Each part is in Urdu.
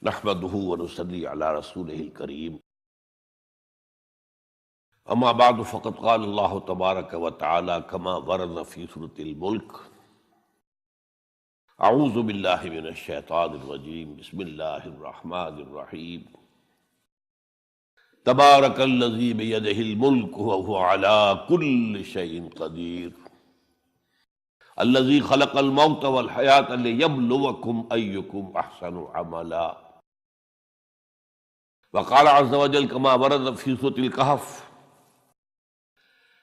نحمده ونصلي على رسوله الكريم اما بعد فقد قال الله تبارك وتعالى كما ورد في سورة الملك اعوذ بالله من الشيطان الرجيم بسم الله الرحمن الرحيم تبارك الذي بيده الملك وهو على كل شيء قدير الذي خلق الموت والحياة ليبلوكم أيكم أحسن عملا وقال عز وجل كما ورد في سورة الكهف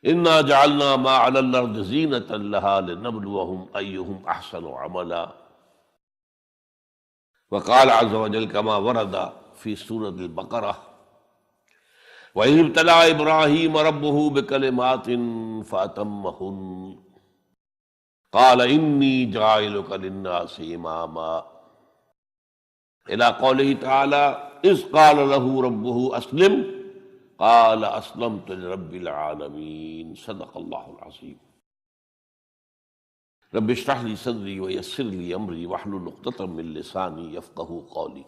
إنا جعلنا ما على الأرض زينة لها لنبلوهم أيهم أحسن عملا وقال عز وجل كما ورد في سورة البقرة وإذ ابتلى إبراهيم ربه بكلمات فأتمهن قال إني جاعلك للناس إماما إلى قوله تعالى إذ قال له ربه أسلم قال أسلمت لرب العالمين صدق الله العظيم رب اشرح لي صدري ويسر لي أمري واحلل عقدة من لساني يفقهوا قولي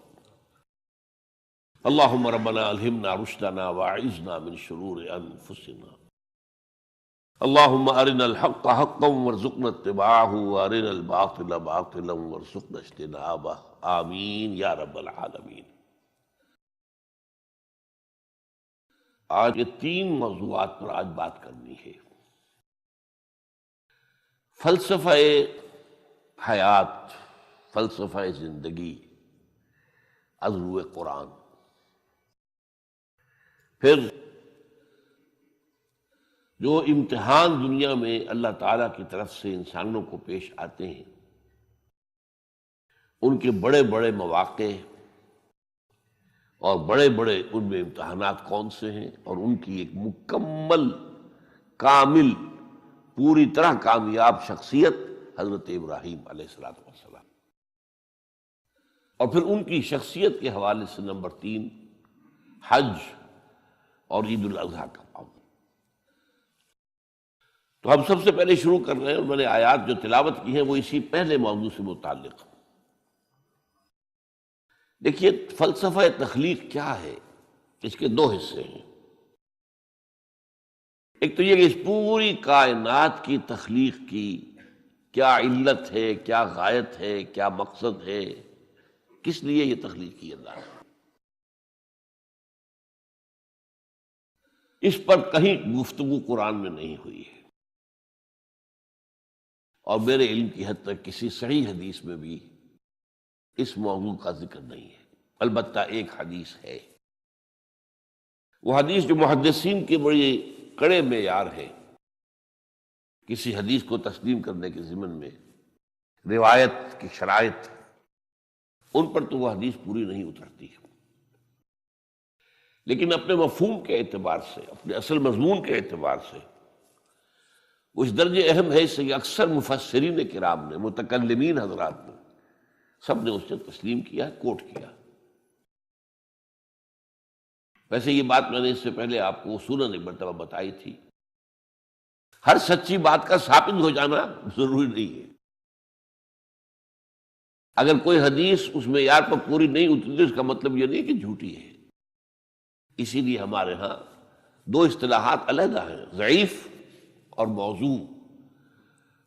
اللهم ربنا ألهمنا رشدنا وأعذنا من شرور أنفسنا اللهم أرنا الحق حقا وارزقنا اتباعه وأرنا الباطل باطلا وارزقنا اجتنابه آمین یا رب العالمین۔ آج یہ تین موضوعات پر آج بات کرنی ہے۔ فلسفہ حیات، فلسفہ زندگی از روئے قرآن، پھر جو امتحان دنیا میں اللہ تعالیٰ کی طرف سے انسانوں کو پیش آتے ہیں، ان کے بڑے بڑے مواقع اور بڑے بڑے ان میں امتحانات کون سے ہیں، اور ان کی ایک مکمل کامل پوری طرح کامیاب شخصیت حضرت ابراہیم علیہ السلام، اور پھر ان کی شخصیت کے حوالے سے نمبر 3 حج اور عید الاضحیٰ کا معاملہ۔ تو ہم سب سے پہلے شروع کر رہے ہیں، اور میں نے آیات جو تلاوت کی ہیں وہ اسی پہلے موضوع سے متعلق۔ دیکھیے فلسفہ تخلیق کیا ہے، اس کے 2 حصے ہیں۔ ایک تو یہ کہ اس پوری کائنات کی تخلیق کی کیا علت ہے، کیا غایت ہے، کیا مقصد ہے، کس لیے یہ تخلیق کی اللہ نے، اس پر کہیں گفتگو قرآن میں نہیں ہوئی ہے، اور میرے علم کی حد تک کسی صحیح حدیث میں بھی اس موضوع کا ذکر نہیں ہے۔ البتہ ایک حدیث ہے، وہ حدیث جو محدثین کے بڑے کڑے معیار ہے کسی حدیث کو تسلیم کرنے کے ضمن میں، روایت کی شرائط، ان پر تو وہ حدیث پوری نہیں اترتی، لیکن اپنے مفہوم کے اعتبار سے، اپنے اصل مضمون کے اعتبار سے وہ اس درجے اہم ہے کہ اکثر مفسرین کرام نے، متکلمین حضرات نے، سب نے اس سے تسلیم کیا، کوٹ کیا۔ ویسے یہ بات میں نے اس سے پہلے آپ کو اصولاً ایک مرتبہ بتائی تھی، ہر سچی بات کا ثابت ہو جانا ضروری نہیں ہے۔ اگر کوئی حدیث اس معیار پر پوری نہیں اتری تو اس کا مطلب یہ نہیں کہ جھوٹی ہے۔ اسی لیے ہمارے ہاں 2 اصطلاحات علیحدہ ہیں، ضعیف اور موضوع۔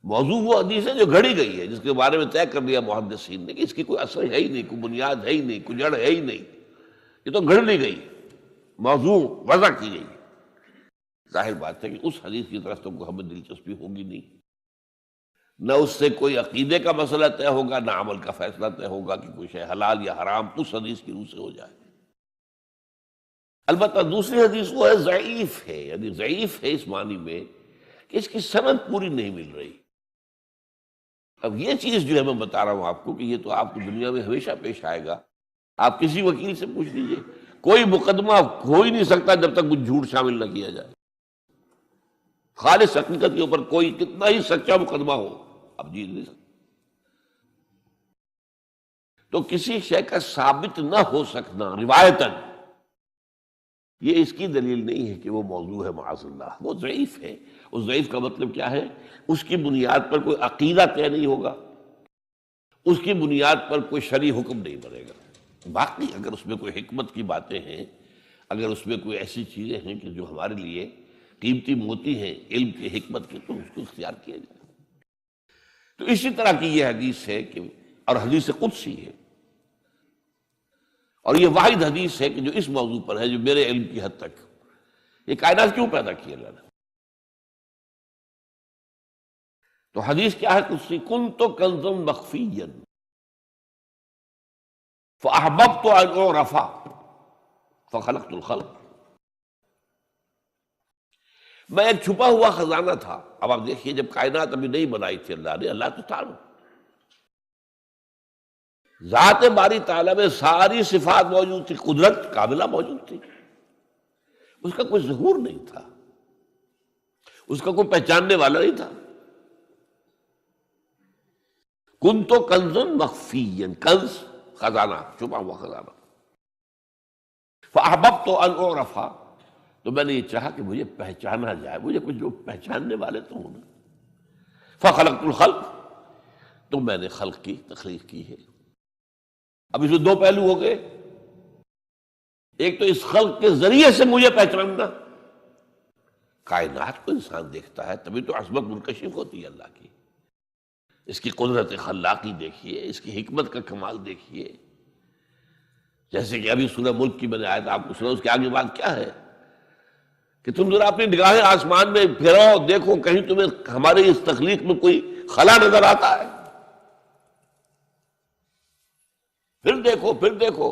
موضوع وہ حدیث ہے جو گھڑی گئی ہے، جس کے بارے میں طے کر لیا محدثین نے کہ اس کی کوئی اثر ہے ہی نہیں، کوئی بنیاد ہے ہی نہیں، کوئی جڑ ہے ہی نہیں، یہ تو گھڑ لی گئی، موضوع وضع کی گئی۔ ظاہر بات ہے کہ اس حدیث کی طرف تو ہمیں دلچسپی ہوگی نہیں، نہ اس سے کوئی عقیدے کا مسئلہ طے ہوگا، نہ عمل کا فیصلہ طے ہوگا کہ کوئی شے حلال یا حرام اس حدیث کی روح سے ہو جائے۔ البتہ دوسری حدیث وہ ہے ضعیف ہے، یعنی ضعیف ہے اس معنی میں کہ اس کی سند پوری نہیں مل رہی۔ اب یہ چیز جو ہے میں بتا رہا ہوں آپ کو کہ یہ تو آپ کو دنیا میں ہمیشہ پیش آئے گا۔ آپ کسی وکیل سے پوچھ لیجئے، کوئی مقدمہ ہو ہی نہیں سکتا جب تک کچھ جھوٹ شامل نہ کیا جائے۔ خالص حقیقت کے اوپر کوئی کتنا ہی سچا مقدمہ ہو، آپ جیت نہیں سکتے۔ تو کسی شے کا ثابت نہ ہو سکنا روایتاً، یہ اس کی دلیل نہیں ہے کہ وہ موضوع ہے معاذ اللہ، وہ ضعیف ہے۔ اس ضعیف کا مطلب کیا ہے؟ اس کی بنیاد پر کوئی عقیدہ طے نہیں ہوگا، اس کی بنیاد پر کوئی شرعی حکم نہیں بنے گا۔ باقی اگر اس میں کوئی حکمت کی باتیں ہیں، اگر اس میں کوئی ایسی چیزیں ہیں کہ جو ہمارے لیے قیمتی موتی ہیں علم کی حکمت کے، تو اس کو اختیار کیا جائے۔ تو اسی طرح کی یہ حدیث ہے کہ، اور حدیث قدسی ہے، اور یہ واحد حدیث ہے کہ جو اس موضوع پر ہے، جو میرے علم کی حد تک یہ کائنات کیوں پیدا کی اللہ نے۔ تو حدیث کیا ہے قدسی؟ کنت کنزا مخفیا فاحببت ان اعرف فخلقت الخلق۔ میں ایک چھپا ہوا خزانہ تھا۔ اب آپ دیکھیے، جب کائنات ابھی نہیں بنائی تھی اللہ نے، اللہ تو تھا، ذات باری تعالیٰ میں ساری صفات موجود تھی، قدرت کاملہ موجود تھی، اس کا کوئی ظہور نہیں تھا، اس کا کوئی پہچاننے والا نہیں تھا۔ کنت کنزا مخفیا، کنز خزانہ، چھپا ہوا خزانہ۔ فاحببت ان اعرف، تو میں نے یہ چاہا کہ مجھے پہچانا جائے، مجھے کچھ لوگ پہچاننے والے تو ہوں نا۔ فخلقت الخلق، تو میں نے خلق کی تخلیق کی ہے۔ اب اس میں دو پہلو ہو گئے، ایک تو اس خلق کے ذریعے سے مجھے پہچاننا، کائنات کو انسان دیکھتا ہے تبھی تو عظمت منکشف ہوتی ہے اللہ کی، اس کی قدرت خلاقی دیکھیے، اس کی حکمت کا کمال دیکھیے۔ جیسے کہ ابھی سورہ ملک کی میں نے آیت آپ کو سنا، اس کے آگے بات کیا ہے کہ تم ذرا اپنی نگاہیں آسمان میں پھیراؤ، دیکھو کہیں تمہیں ہمارے اس تخلیق میں کوئی خلا نظر آتا ہے؟ پھر دیکھو، پھر دیکھو،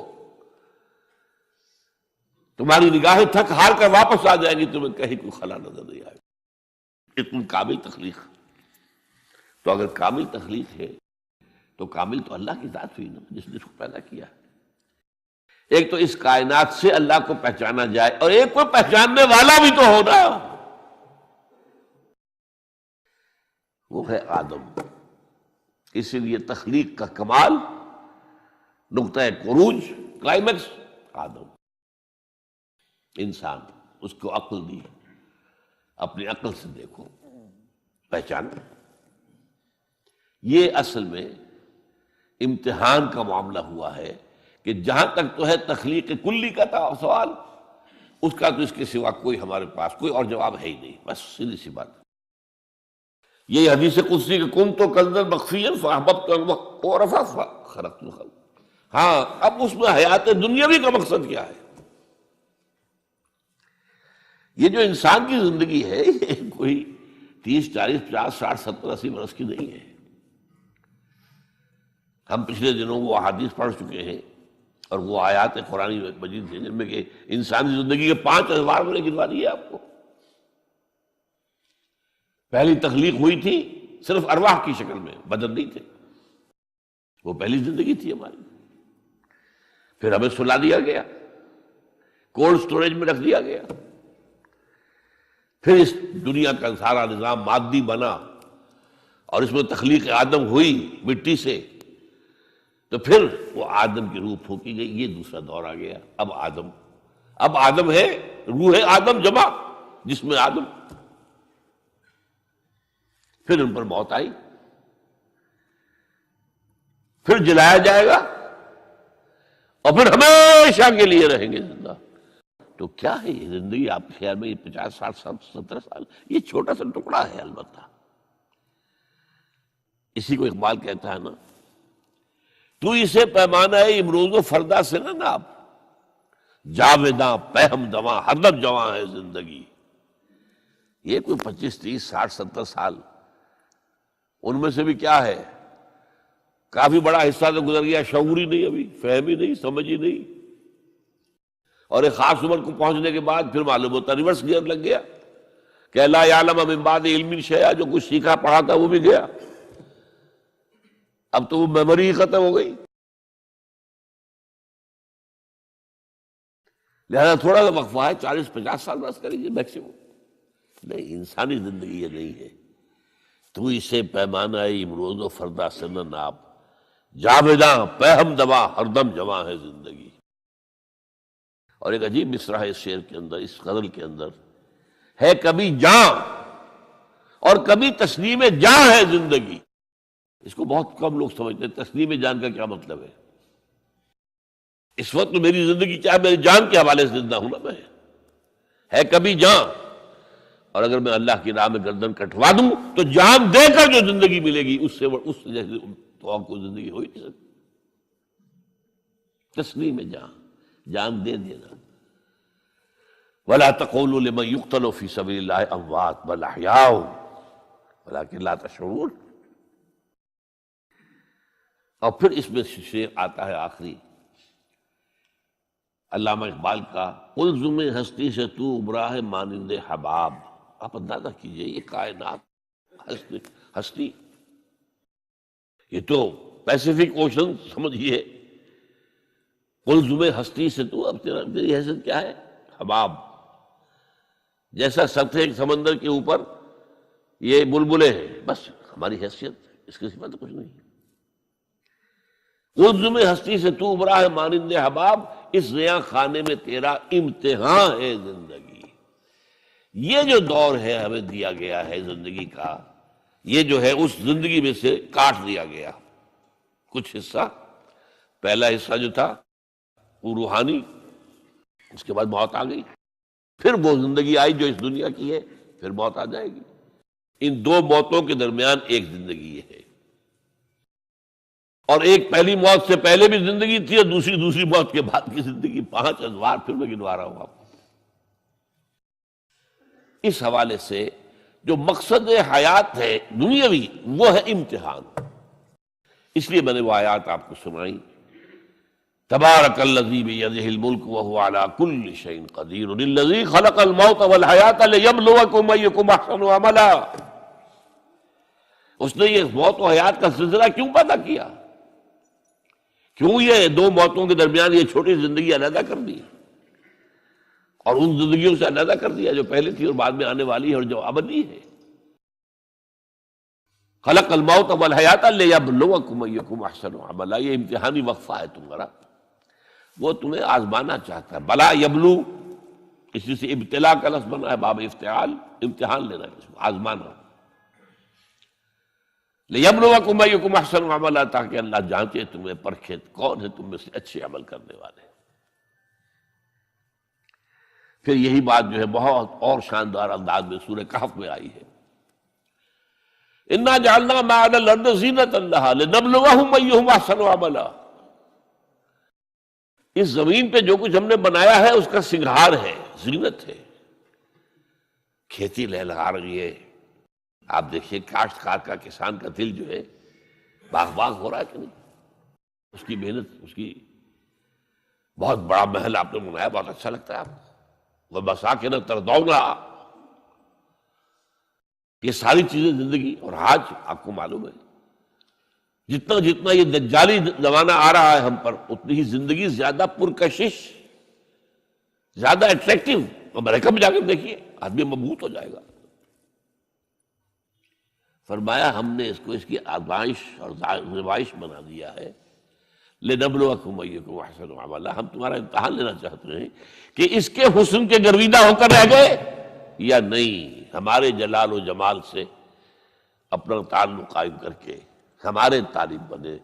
تمہاری نگاہیں تھک ہار کر واپس آ جائیں گی، تمہیں کہیں کوئی خلا نظر نہیں آئے گی۔ اتنی کامل تخلیق۔ تو اگر کامل تخلیق ہے تو کامل تو اللہ کی ذات ہوئی نا، جس نے اس کو پیدا کیا۔ ایک تو اس کائنات سے اللہ کو پہچانا جائے، اور ایک کو پہچاننے والا بھی تو ہونا، وہ ہے آدم۔ اسی لیے تخلیق کا کمال، نقطہ عروج، کلائمیکس آدم، انسان۔ اس کو عقل دی، اپنی عقل سے دیکھو، پہچانو۔ یہ اصل میں امتحان کا معاملہ ہوا ہے کہ جہاں تک تو ہے تخلیق کلی کا تھا سوال، اس کا تو اس کے سوا کوئی ہمارے پاس کوئی اور جواب ہے ہی نہیں، بس سیدھی سی بات۔ یہ حدیث قدسی کہ کنت کنزا مخفیا فاحببت ان اعرف فخلقت الخلق۔ ہاں، اب اس میں حیات دنیاوی کا مقصد کیا ہے؟ یہ جو انسان کی زندگی ہے، یہ کوئی 30 40 50 60 70 80 برس کی نہیں ہے۔ ہم پچھلے دنوں وہ احادیث پڑھ چکے ہیں، اور وہ آیات قرآن مجید ہیں جن میں کہ انسانی زندگی کے 5 ادوار میں نے گنوا دیے آپ کو۔ پہلی تخلیق ہوئی تھی صرف ارواح کی شکل میں، بدن نہیں تھے، وہ پہلی زندگی تھی ہماری۔ پھر ہمیں سلا دیا گیا، کولڈ سٹوریج میں رکھ دیا گیا، پھر اس دنیا کا سارا نظام مادی بنا، اور اس میں تخلیق آدم ہوئی مٹی سے، تو پھر وہ آدم کی روح پھونکی گئی، یہ دوسرا دور آ گیا۔ اب آدم ہے، روح آدم جمع جس میں آدم۔ پھر ان پر موت آئی، پھر جلایا جائے گا، اور پھر ہمیشہ کے لیے رہیں گے زندہ۔ تو کیا ہے یہ زندگی آپ کے خیال میں؟ یہ 50 60 70 سال، یہ چھوٹا سا ٹکڑا ہے البتہ۔ اسی کو اقبال کہتا ہے نا، تو اسے پیمانہ امروز و فردا سے نہ ناپ، جاویداں پہم دواں ہر دم جواں ہے زندگی۔ یہ کوئی 25 30 60 70 سال، ان میں سے بھی کیا ہے، کافی بڑا حصہ تو گزر گیا، شعور ہی نہیں، ابھی فہم ہی نہیں، سمجھ ہی نہیں، اور ایک خاص عمر کو پہنچنے کے بعد پھر معلوم ہوتا ریورس گیئر لگ گیا کہ لا یعلم من بعد علم شیئا، جو کچھ سیکھا پڑھا تھا وہ بھی گیا، اب تو وہ میموری ہی ختم ہو گئی۔ لہذا تھوڑا سا وقفہ ہے، 40 50 سال بس کریے میکسیمم۔ نہیں، انسانی زندگی یہ نہیں ہے۔ تو اسے پیمانہ امروز و فردا سے نہ ناپ، جاویداں پہم دواں ہر دم جواں ہے زندگی۔ اور ایک عجیب مصرع ہے اس شعر کے اندر، اس غزل کے اندر ہے، کبھی جاں اور کبھی تسلیم جاں ہے زندگی۔ اس کو بہت کم لوگ سمجھتے ہیں، تسلیم جان کا کیا مطلب ہے؟ اس وقت تو میری زندگی کیا ہے، میری جان کے حوالے سے زندہ ہوں نا میں، ہے کبھی جان، اور اگر میں اللہ کی راہ میں گردن کٹوا دوں تو جان دے کر جو زندگی ملے گی اس جیسے تو آپ کو زندگی ہو ہی نہیں سکتی۔ تسلیم جان دے دینا۔ وَلَا تَقُولُوا لِمَن يُقْتَلُ فِي سَبِيلِ اللَّهِ أَمْوَاتٌ بَلْ أَحْيَاءٌ وَلَٰكِن لَا تَشْعُرُونَ۔ اور پھر اس میں شعر آتا ہے آخری علامہ اقبال کا، الزم ہستی سے تو ابرا ہے مانند حباب۔ آپ اندازہ کیجئے یہ کائنات ہستی، یہ تو پیسیفک اوشن سمجھیے، الزم ہستی سے تو، اب تیری حیثیت کیا ہے؟ حباب، جیسا سطح سمندر کے اوپر یہ بلبلے ہیں، بس ہماری حیثیت اس کے سوا تو کچھ نہیں۔ الزم ہستی سے تو ابرا ہے مانند حباب، اس زیاں خانے میں تیرا امتحان ہے زندگی۔ یہ جو دور ہے ہمیں دیا گیا ہے زندگی کا، یہ جو ہے اس زندگی میں سے کاٹ دیا گیا کچھ حصہ۔ پہلا حصہ جو تھا وہ روحانی، اس کے بعد موت آ گئی، پھر وہ زندگی آئی جو اس دنیا کی ہے، پھر موت آ جائے گی۔ ان دو موتوں کے درمیان ایک زندگی ہے، اور ایک پہلی موت سے پہلے بھی زندگی تھی، اور دوسری موت کے بعد کی زندگی، 5 ادوار پھر میں گنوا رہا ہوں آپ کو۔ اس حوالے سے جو مقصد حیات ہے دنیاوی، وہ ہے امتحان۔ اس لیے میں نے وہ آیات آپ کو سنائی، تبارک الذی بیدہ الملک وہو علی کل شیء قدیر الذی خلق الموت والحیاۃ لیبلوکم ایکم احسن عملا۔ اس نے یہ موت و حیات کا سلسلہ کیوں پیدا کیا؟ کیوں یہ دو موتوں کے درمیان یہ چھوٹی زندگی علیحدہ کر دی اور ان زندگیوں سے علیحدہ کر دیا جو پہلے تھی اور بعد میں آنے والی ہے اور جو ابدی ہے؟ خلق الموت والحیاۃ لیبلوکم ایکم احسن عملا، یہ امتحانی وقفہ ہے تمہارا، وہ تمہیں آزمانا چاہتا ہے۔ بلا یبلو، اسی سے ابتلا کا لفظ بنا ہے، باب افتعال، امتحان لینا، آزمانا۔ لیبلوکم ایکم احسن عملا، تاکہ اللہ جانچے تمہیں، پرکھے کون ہے تم میں سے اچھے عمل کرنے والے۔ پھر یہی بات جو ہے بہت اور شاندار انداز میں سورہ کہف میں آئی ہے، انا جعلنا ما علی الارض زینۃ لہا لنبلوہم ایہم احسن عملا۔ اس زمین پہ جو کچھ ہم نے بنایا ہے اس کا سنگھار ہے، زینت ہے۔ کھیتی لہلہا رہی ہے، آپ دیکھیے کاشتکار کا، کسان کا دل جو ہے باغ ہو رہا ہے کہ نہیں؟ اس کی محنت، اس کی بہت بڑا محل آپ نے بنایا، بہت اچھا لگتا ہے آپ کو، وَمَسَاكِنَ تَرْضَوْنَهَا۔ یہ ساری چیزیں زندگی، اور آج آپ کو معلوم ہے جتنا یہ دجالی زمانہ آ رہا ہے ہم پر، اتنی ہی زندگی زیادہ پرکشش، زیادہ اٹریکٹیو۔ امریکہ میں جا کر دیکھیے، آدمی مبہوت ہو جائے گا۔ فرمایا ہم نے اس کو، اس کی آزمائش اور زوائش بنا دیا ہے، لنبلوکم ایکم احسن عملا، ہم تمہارا امتحان لینا چاہتے ہیں کہ اس کے حسن کے گرویدہ ہو کر رہ گئے یا نہیں، ہمارے جلال و جمال سے اپنا تعلق قائم کر کے ہمارے طالب بنے،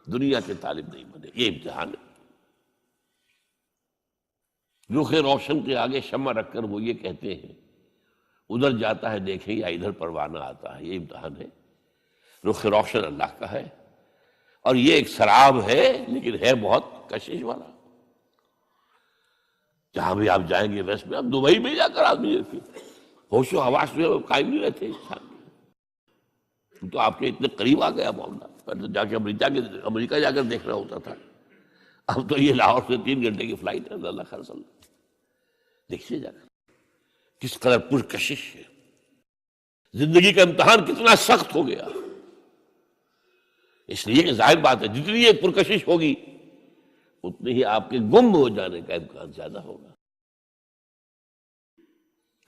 دنیا کے طالب نہیں بنے۔ یہ امتحان ہے۔ رخ روشن کے آگے شمع رکھ کر وہ یہ کہتے ہیں، ادھر جاتا ہے دیکھیں یا ادھر پروانہ آتا ہے۔ یہ امتحان ہے۔ رخ روشن اللہ کا ہے، اور یہ ایک سراب ہے، لیکن ہے بہت کشش والا۔ جہاں بھی آپ جائیں گے ویسٹ میں، آپ دبئی میں جا کر آدمی ہوش و حواس میں قائم نہیں رہتے انسان، تو آپ کے اتنے قریب آ گیا معاملہ۔ پہلے تو جا کے امریکہ جا کر دیکھنا ہوتا تھا، اب تو یہ لاہور سے 3 گھنٹے کی فلائٹ ہے۔ اللہ خیر صلی اللہ، دیکھیے جا کر کس قدر پرکشش ہے، زندگی کا امتحان کتنا سخت ہو گیا۔ اس لیے کہ ظاہر بات ہے جتنی یہ پرکشش ہوگی اتنی ہی آپ کے گم ہو جانے کا امکان زیادہ ہوگا۔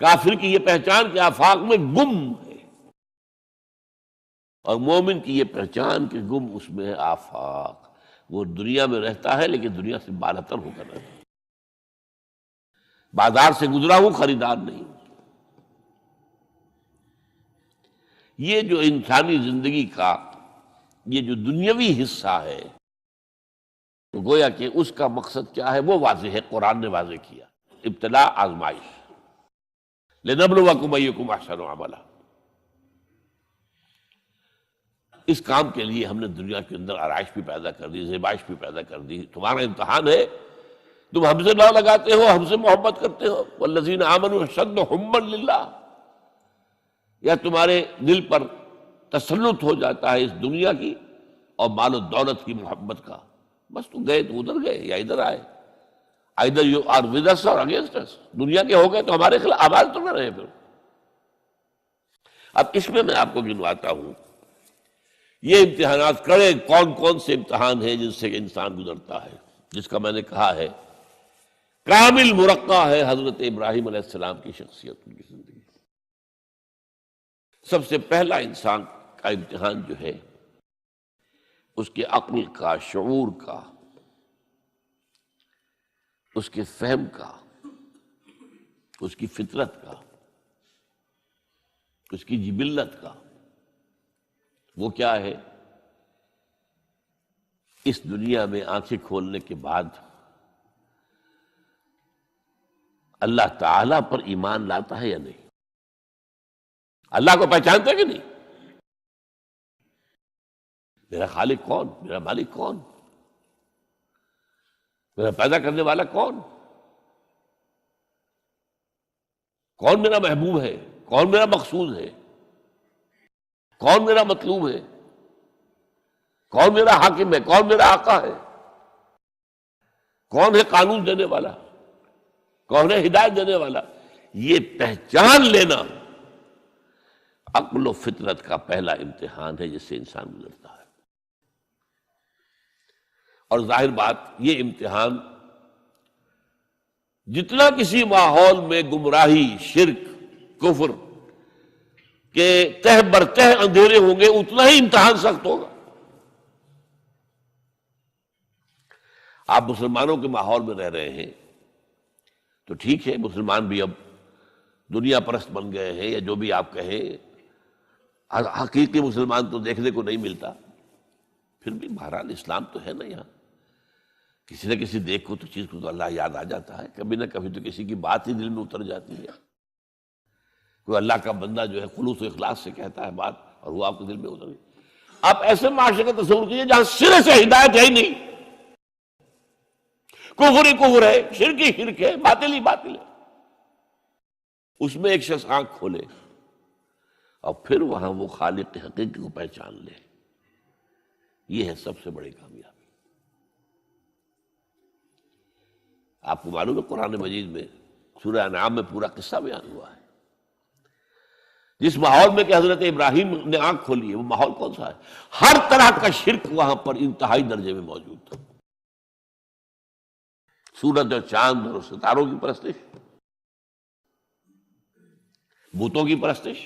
کافر کی یہ پہچان کہ آفاق میں گم ہے، اور مومن کی یہ پہچان کہ گم اس میں ہے آفاق۔ وہ دنیا میں رہتا ہے لیکن دنیا سے بالاتر ہو کر رہتا ہے، بازار سے گزرا ہوں خریدار نہیں۔ یہ جو انسانی زندگی کا یہ جو دنیاوی حصہ ہے، تو گویا کہ اس کا مقصد کیا ہے وہ واضح ہے، قرآن نے واضح کیا، ابتلا آزمائش، لنبلوکم ایکم احسن عملا۔ اس کام کے لیے ہم نے دنیا کے اندر آرائش بھی پیدا کر دی، زیبائش بھی پیدا کر دی۔ تمہارا امتحان ہے، تم ہم سے نہ لگاتے ہو، ہم سے محبت کرتے ہو، والذین آمنوا اشد حبا للہ، یا تمہارے دل پر تسلط ہو جاتا ہے اس دنیا کی اور مال و دولت کی محبت کا، بس تو گئے تو ادھر گئے یا ادھر آئے، either you are with us or against us، دنیا کے ہو گئے تو ہمارے خلاف آواز تو نہ رہے پھر۔ اب اس میں آپ کو گنواتا ہوں یہ امتحانات کڑے کون کون سے امتحان ہیں جن سے انسان گزرتا ہے، جس کا میں نے کہا ہے کامل مرقع ہے حضرت ابراہیم علیہ السلام کی شخصیت، ان کی زندگی۔ سب سے پہلا انسان کا امتحان جو ہے اس کے عقل کا، شعور کا، اس کے فہم کا، اس کی فطرت کا، اس کی جبلت کا، وہ کیا ہے؟ اس دنیا میں آنکھیں کھولنے کے بعد اللہ تعالیٰ پر ایمان لاتا ہے یا نہیں؟ اللہ کو پہچانتا ہے کہ نہیں؟ میرا خالق کون؟ میرا مالک کون؟ میرا پیدا کرنے والا کون؟ کون میرا محبوب ہے؟ کون میرا مقصود ہے؟ کون میرا مطلوب ہے؟ کون میرا حاکم ہے؟ کون میرا آقا ہے؟ کون ہے قانون دینے والا؟ کون ہے ہدایت دینے والا؟ یہ پہچان لینا عقل و فطرت کا پہلا امتحان ہے جس سے انسان گزرتا ہے۔ اور ظاہر بات یہ امتحان جتنا کسی ماحول میں گمراہی، شرک، کفر کے تہ برتہ اندھیرے ہوں گے اتنا ہی امتحان سخت ہوگا۔ آپ مسلمانوں کے ماحول میں رہ رہے ہیں تو ٹھیک ہے، مسلمان بھی اب دنیا پرست بن گئے ہیں یا جو بھی آپ کہیں، حقیقی مسلمان تو دیکھنے کو نہیں ملتا، پھر بھی بہرحال اسلام تو ہے نا یہاں، کسی نہ کسی دیکھ کو تو چیز کو تو اللہ یاد آ جاتا ہے، کبھی نہ کبھی تو کسی کی بات ہی دل میں اتر جاتی ہے، کوئی اللہ کا بندہ جو ہے خلوص و اخلاص سے کہتا ہے بات اور وہ آپ کے دل میں اتر گئی۔ آپ ایسے معاشرے کا تصور کیجیے جہاں سرے سے ہدایت ہے ہی نہیں، کفر ہی کفر ہے، شرک ہی شرک ہے، باطل ہی باطل ہے، اس میں ایک شخص آنکھ کھولے اور پھر وہاں وہ خالق حقیقی کو پہچان لے، یہ ہے سب سے بڑی کامیابی۔ آپ کو معلوم ہے قرآن مجید میں سورہ انعام میں پورا قصہ بیان ہوا ہے، جس ماحول میں کہ حضرت ابراہیم نے آنکھ کھولی ہے وہ ماحول کون سا ہے؟ ہر طرح کا شرک وہاں پر انتہائی درجے میں موجود تھا، سورج اور چاند اور ستاروں کی پرستش، بتوں کی پرستش،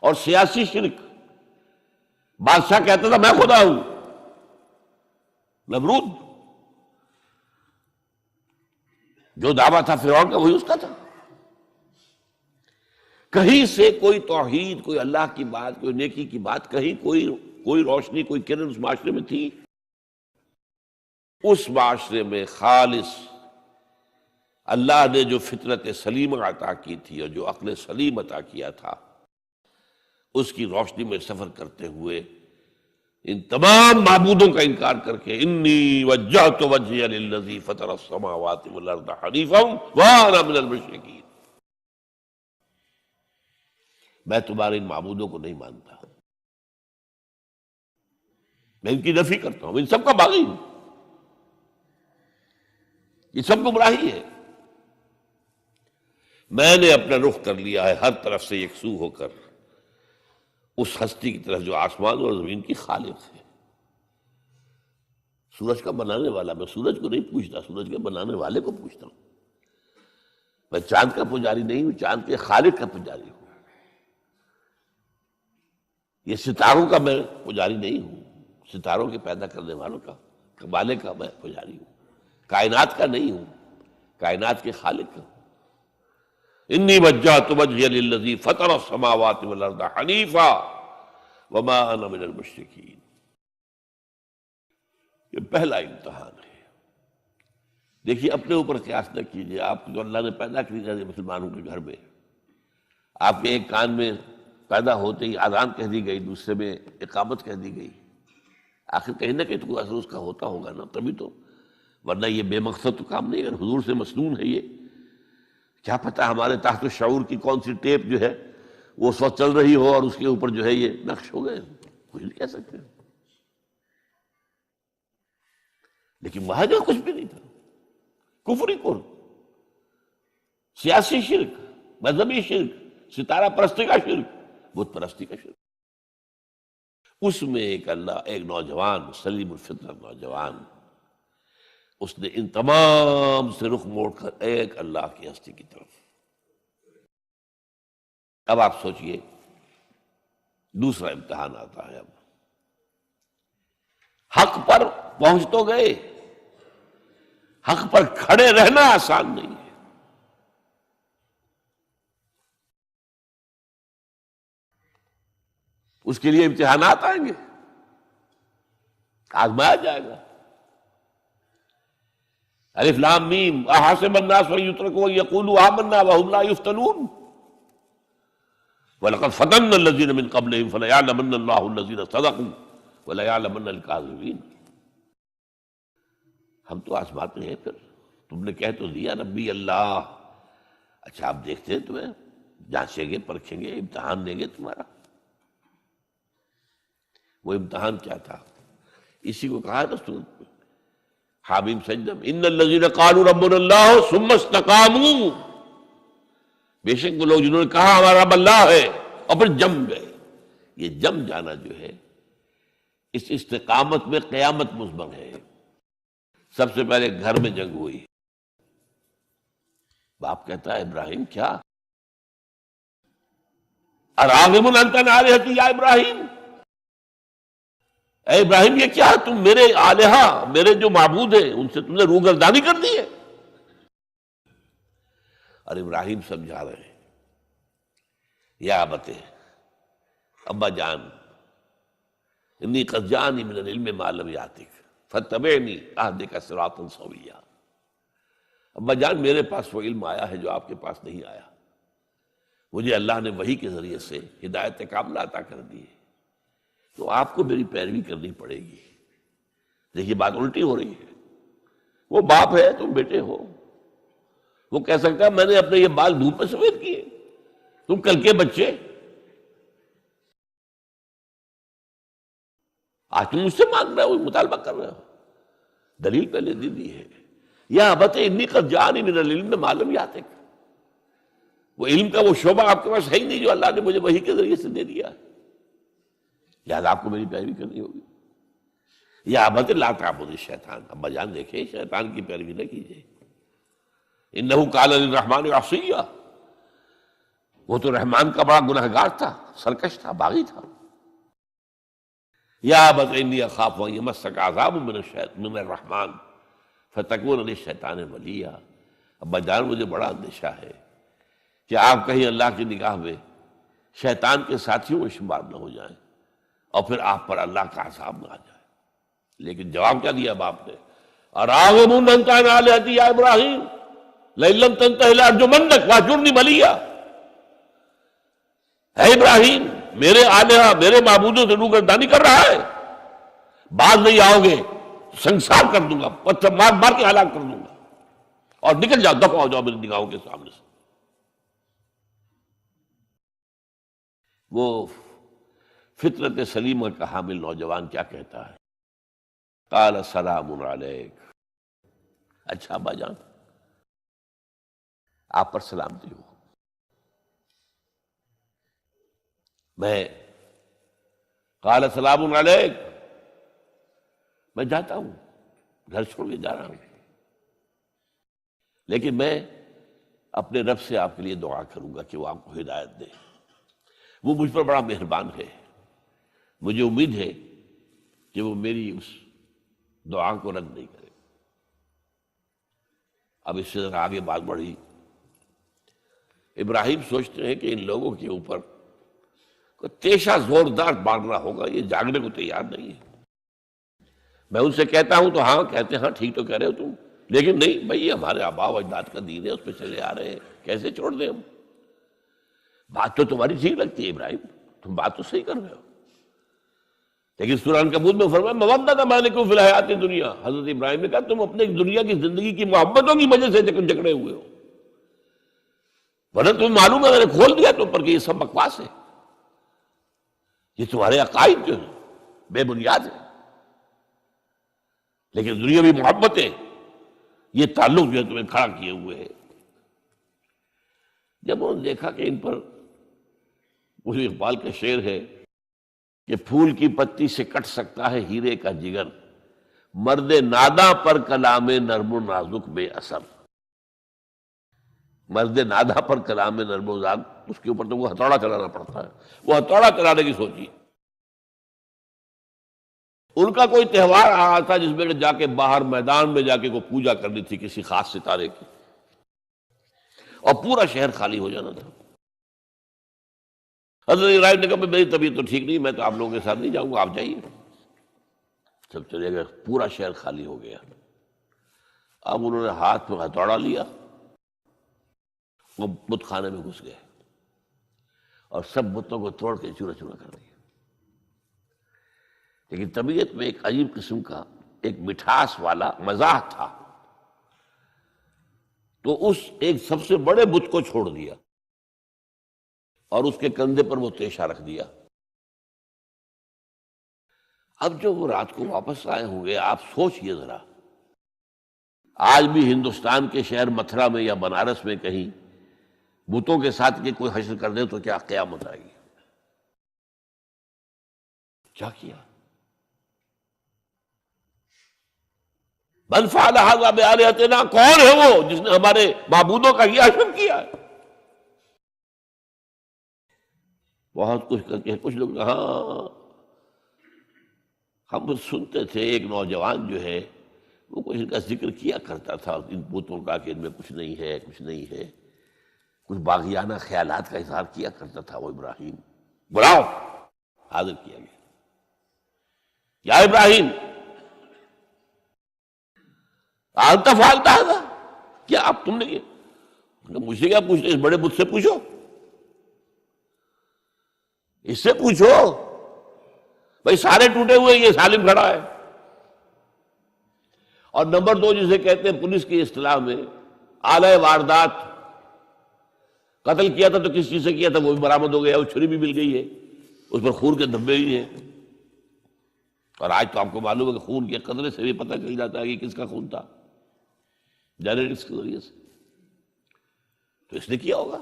اور سیاسی شرک۔ بادشاہ کہتا تھا میں خدا ہوں، نمرود جو دعویٰ تھا فرعون کا وہی اس کا تھا۔ کہیں سے کوئی توحید، کوئی اللہ کی بات، کوئی نیکی کی بات، کہیں کوئی روشنی، کوئی کرن اس معاشرے میں تھی؟ اس معاشرے میں خالص اللہ نے جو فطرت سلیم عطا کی تھی اور جو عقل سلیم عطا کیا تھا، اس کی روشنی میں سفر کرتے ہوئے ان تمام معبودوں کا انکار کر کے انی وجہت وجہی للذی فطر السماوات والارض حنیفا وانا من المشرکین، میں تمہارے ان معبودوں کو نہیں مانتا، میں ان کی نفی کرتا ہوں، ان سب کا باغی ہوں، یہ سب گمراہی ہے، میں نے اپنا رخ کر لیا ہے ہر طرف سے یکسو ہو کر اس ہستی کی طرف جو آسمان اور زمین کی خالق ہے، سورج کا بنانے والا۔ میں سورج کو نہیں پوچھتا، سورج کے بنانے والے کو پوچھتا ہوں۔ میں چاند کا پجاری نہیں ہوں، چاند کے خالق کا پجاری ہوں۔ یہ ستاروں کا میں پجاری نہیں ہوں، ستاروں کے پیدا کرنے والوں کا، کمالے کا میں پجاری ہوں، کائنات کا نہیں ہوں، کائنات کے خالق کا۔ انی وجہت وجہی للذی فطر السماوات والارض حنیفا وما انا من المشرکین۔ یہ پہلا امتحان ہے۔ دیکھیے اپنے اوپر قیاس نہ کیجیے، آپ کو جو اللہ نے پیدا کیا مسلمانوں کے گھر میں، آپ کے ایک کان میں پیدا ہوتے ہی اذان کہہ دی گئی، دوسرے میں اقامت کہہ دی گئی، آخر کہیں نہ کہیں تو کوئی اثر اس کا ہوتا ہوگا نا، تبھی تو، ورنہ یہ بے مقصد تو کام نہیں ہے، حضور سے مسنون ہے یہ۔ کیا پتہ ہمارے تحت الشعور کی کون سی ٹیپ جو ہے وہ اس وقت چل رہی ہو اور اس کے اوپر جو ہے یہ نقش ہو گئے، کچھ نہیں کہہ سکتے۔ لیکن وہاں جو کچھ بھی نہیں تھا، کفری کفر، سیاسی شرک، مذہبی شرک، ستارہ پرستی کا شرک، بت پرستی کا شرک، اس میں ایک نوجوان، سلیم الفطرت نوجوان، اس نے ان تمام سے رخ موڑ کر ایک اللہ کی ہستی کی طرف۔ اب آپ سوچئے دوسرا امتحان آتا ہے، اب حق پر پہنچ تو گئے، حق پر کھڑے رہنا آسان نہیں ہے۔ اس کے لیے امتحانات آئیں گے، آزمایا جائے گا۔ الف لام میم احسب الناس ان یترکوا ان یقولوا آمنا وهم لا یفتنون وَلَقَدْ فَتَنَّا الَّذِينَ مِن قَبْلِهِمْ فَلَيَعْلَمَنَّ اللَّهُ الَّذِينَ صَدَقُوا وَلَيَعْلَمَنَّ الْكَاذِبِينَ۔ ہم تو آزماتے ہیں، پھر تم نے کہہ تو دیا ربی اللہ، اچھا آپ دیکھتے ہیں تمہیں جانچیں گے، پرکھیں گے، امتحان لیں گے تمہارا۔ وہ امتحان کیا تھا؟ اسی کو کہا نا سورۃ میں حامیم سجدہ، ان الذین قالوا ربنا اللہ ثم استقاموا، بے شک وہ لوگ جنہوں نے کہا ہمارا رب اللہ ہے اور پھر جم گئے۔ یہ جم جانا جو ہے اس استقامت میں قیامت مضمن ہے۔ سب سے پہلے گھر میں جنگ ہوئی، باپ کہتا ہے ابراہیم کیا اراغب انت عن آلہتی یا ابراہیم، اے ابراہیم یہ کیا تم میرے آلہہ، میرے جو معبود ہیں ان سے تم نے روگردانی کر دی ہے۔ اور ابراہیم سمجھا رہے ہیں یا ابت، ابا جان انی قد جانی من العلم ما لم یاتک فاتبعنی اہدک صراطا سویا۔ ابا جان میرے پاس وہ علم آیا ہے جو آپ کے پاس نہیں آیا، مجھے اللہ نے وحی کے ذریعے سے ہدایت کاملہ عطا کر دی ہے، تو آپ کو میری پیروی کرنی پڑے گی۔ دیکھیے بات الٹی ہو رہی ہے، وہ باپ ہے تم بیٹے ہو، وہ کہہ سکتا ہے میں نے اپنے یہ بال دھوپ میں سفید کیے، تم کل کے بچے، آج تم مجھ سے مانگ رہے ہو، مطالبہ کر رہے ہو، دلیل پہلے دے دی ہے۔ یا ابت انی قد جانی من العلم ما لم یاتک، وہ علم کا وہ شعبہ آپ کے پاس ہے ہی نہیں جو اللہ نے مجھے وحی کے ذریعے سے دے دیا ہے، لہٰذا آپ کو میری پیروی کرنی ہوگی۔ یا ابت لا تعبد الشیطان، ابا جان دیکھیں شیطان کی پیروی نہ کیجیے، انہ قال للرحمن عصیا، وہ تو رحمان کا بڑا گنہگار تھا، سرکش تھا، باغی تھا۔ یا ابت انی اخاف ان یمسک عذاب من الرحمن فتکون للشیطان ولیا، ابا جان مجھے بڑا اندیشہ ہے کہ آپ کہیں اللہ کی نگاہ میں شیطان کے ساتھیوں میں شمار نہ ہو جائیں اور پھر آپ پر اللہ کا عذاب نہ آ جائے۔ لیکن جواب کیا دیا باپ نے؟ اراغب انت عن آلہتی یا ابراہیم لئن لم تنتہ لارجمنک واہجرنی ملیا، اے ابراہیم میرے آلہہ، میرے معبودوں سے روگردانی کر رہا ہے، باز نہیں آؤ گے سنسار کر دوں گا، پتھر مار مار کے ہلاک کر دوں گا، اور نکل جاؤ، دفع ہو جاؤ میری نگاہوں کے سامنے سے۔ وہ فطرت سلیمہ کا حامل نوجوان کیا کہتا ہے؟ قال سلام علیک، اچھا ابا جان آپ پر سلامتی ہو، میں قال سلام علیک، میں جاتا ہوں، گھر چھوڑ کے جا رہا ہوں، لیکن میں اپنے رب سے آپ کے لیے دعا کروں گا کہ وہ آپ کو ہدایت دے، وہ مجھ پر بڑا مہربان ہے، مجھے امید ہے کہ وہ میری اس دعا کو رد نہیں کرے۔ اب اس سے ذرا آگے بات بڑھی، ابراہیم سوچتے ہیں کہ ان لوگوں کے اوپر کوئی تیشہ زوردار مارنا ہوگا، یہ جاگنے کو تیار نہیں ہے۔ میں ان سے کہتا ہوں تو ہاں کہتے ہیں ہاں ٹھیک تو کہہ رہے ہو تم، لیکن نہیں بھائی یہ ہمارے آباء و اجداد کا دین ہے، اس پہ چلے آ رہے ہیں، کیسے چھوڑ دیں ہم؟ بات تو تمہاری ٹھیک لگتی ہے ابراہیم، تم بات تو صحیح کر رہے ہو، لیکن سورہ عنکبوت میں فرمایا مودۃ بینکم فی الحیات الدنیا، حضرت ابراہیم نے کہا تم اپنے دنیا کی زندگی کی محبتوں کی وجہ سے جکڑے ہوئے ہو، ورنہ تمہیں معلوم ہے میں نے کھول دیا تم پر کہ یہ سب بکواس ہے، یہ تمہارے عقائد جو ہیں بے بنیاد ہیں، لیکن دنیاوی محبتیں یہ تعلق جو ہے تمہیں کھڑا کیے ہوئے ہے۔ جب انہوں نے دیکھا کہ ان پر، اسی اقبال کا شعر ہے کہ پھول کی پتی سے کٹ سکتا ہے ہیرے کا جگر، مرد ناداں پر کلام نرم و نازک بے اثر، مرد ناداں پر کلام نرم و نازک، اس کے اوپر تو وہ ہتھوڑا چلانا پڑتا ہے، وہ ہتھوڑا چلانے کی سوچی۔ ان کا کوئی تہوار آ رہا تھا جس میں جا کے باہر میدان میں جا کے کوئی پوجا کرنی تھی کسی خاص ستارے کی، اور پورا شہر خالی ہو جانا تھا۔ حضرت ابراہیم نے کہا میری طبیعت تو ٹھیک نہیں، میں تو آپ لوگوں کے ساتھ نہیں جاؤں گا، آپ جائیے۔ سب چلے گئے، پورا شہر خالی ہو گیا۔ اب انہوں نے ہاتھ میں ہتھوڑا لیا، وہ بت خانے میں گھس گئے اور سب بتوں کو توڑ کے چورا چورا کر دیا۔ لیکن طبیعت میں ایک عجیب قسم کا ایک مٹھاس والا مزاح تھا، تو اس ایک سب سے بڑے بت کو چھوڑ دیا اور اس کے کندھے پر وہ تیشہ رکھ دیا۔ اب جو وہ رات کو واپس آئے ہوں گے، آپ سوچئے ذرا، آج بھی ہندوستان کے شہر متھرا میں یا بنارس میں کہیں بتوں کے ساتھ کے کوئی حشر کر دے تو کیا قیامت آئے گی؟ کیا کیا؟ من فعل ھذا بآلہتنا، کون ہے وہ جس نے ہمارے معبودوں کا یہ حشر کیا ہے؟ بہت کچھ کر کے کچھ لوگ، ہاں ہم سنتے تھے ایک نوجوان جو ہے وہ کچھ ان کا ذکر کیا کرتا تھا ان بتوں کا کہ ان میں کچھ نہیں ہے، کچھ نہیں ہے، کچھ باغیانہ خیالات کا اظہار کیا کرتا تھا وہ ابراہیم۔ بلاؤ، حاضر کیا گیا، یا ابراہیم انت فعلت ھذا، کیا اب تم نے کیا؟ مجھ سے کیا پوچھتے، اس بڑے بت سے پوچھو، اس سے پوچھو، بھائی سارے ٹوٹے ہوئے، یہ سالم کھڑا ہے۔ اور نمبر دو جسے کہتے ہیں پولیس کی اصطلاح میں آلہ واردات، قتل کیا تھا تو کس چیز سے کیا تھا وہ بھی برآمد ہو گیا، وہ چھری بھی مل گئی ہے، اس پر خون کے دھبے بھی ہیں، اور آج تو آپ کو معلوم ہے کہ خون کے قطرے سے بھی پتہ چل جاتا ہے کہ کس کا خون تھا، جینیٹکس کے ذریعے سے، تو اس نے کیا ہوگا۔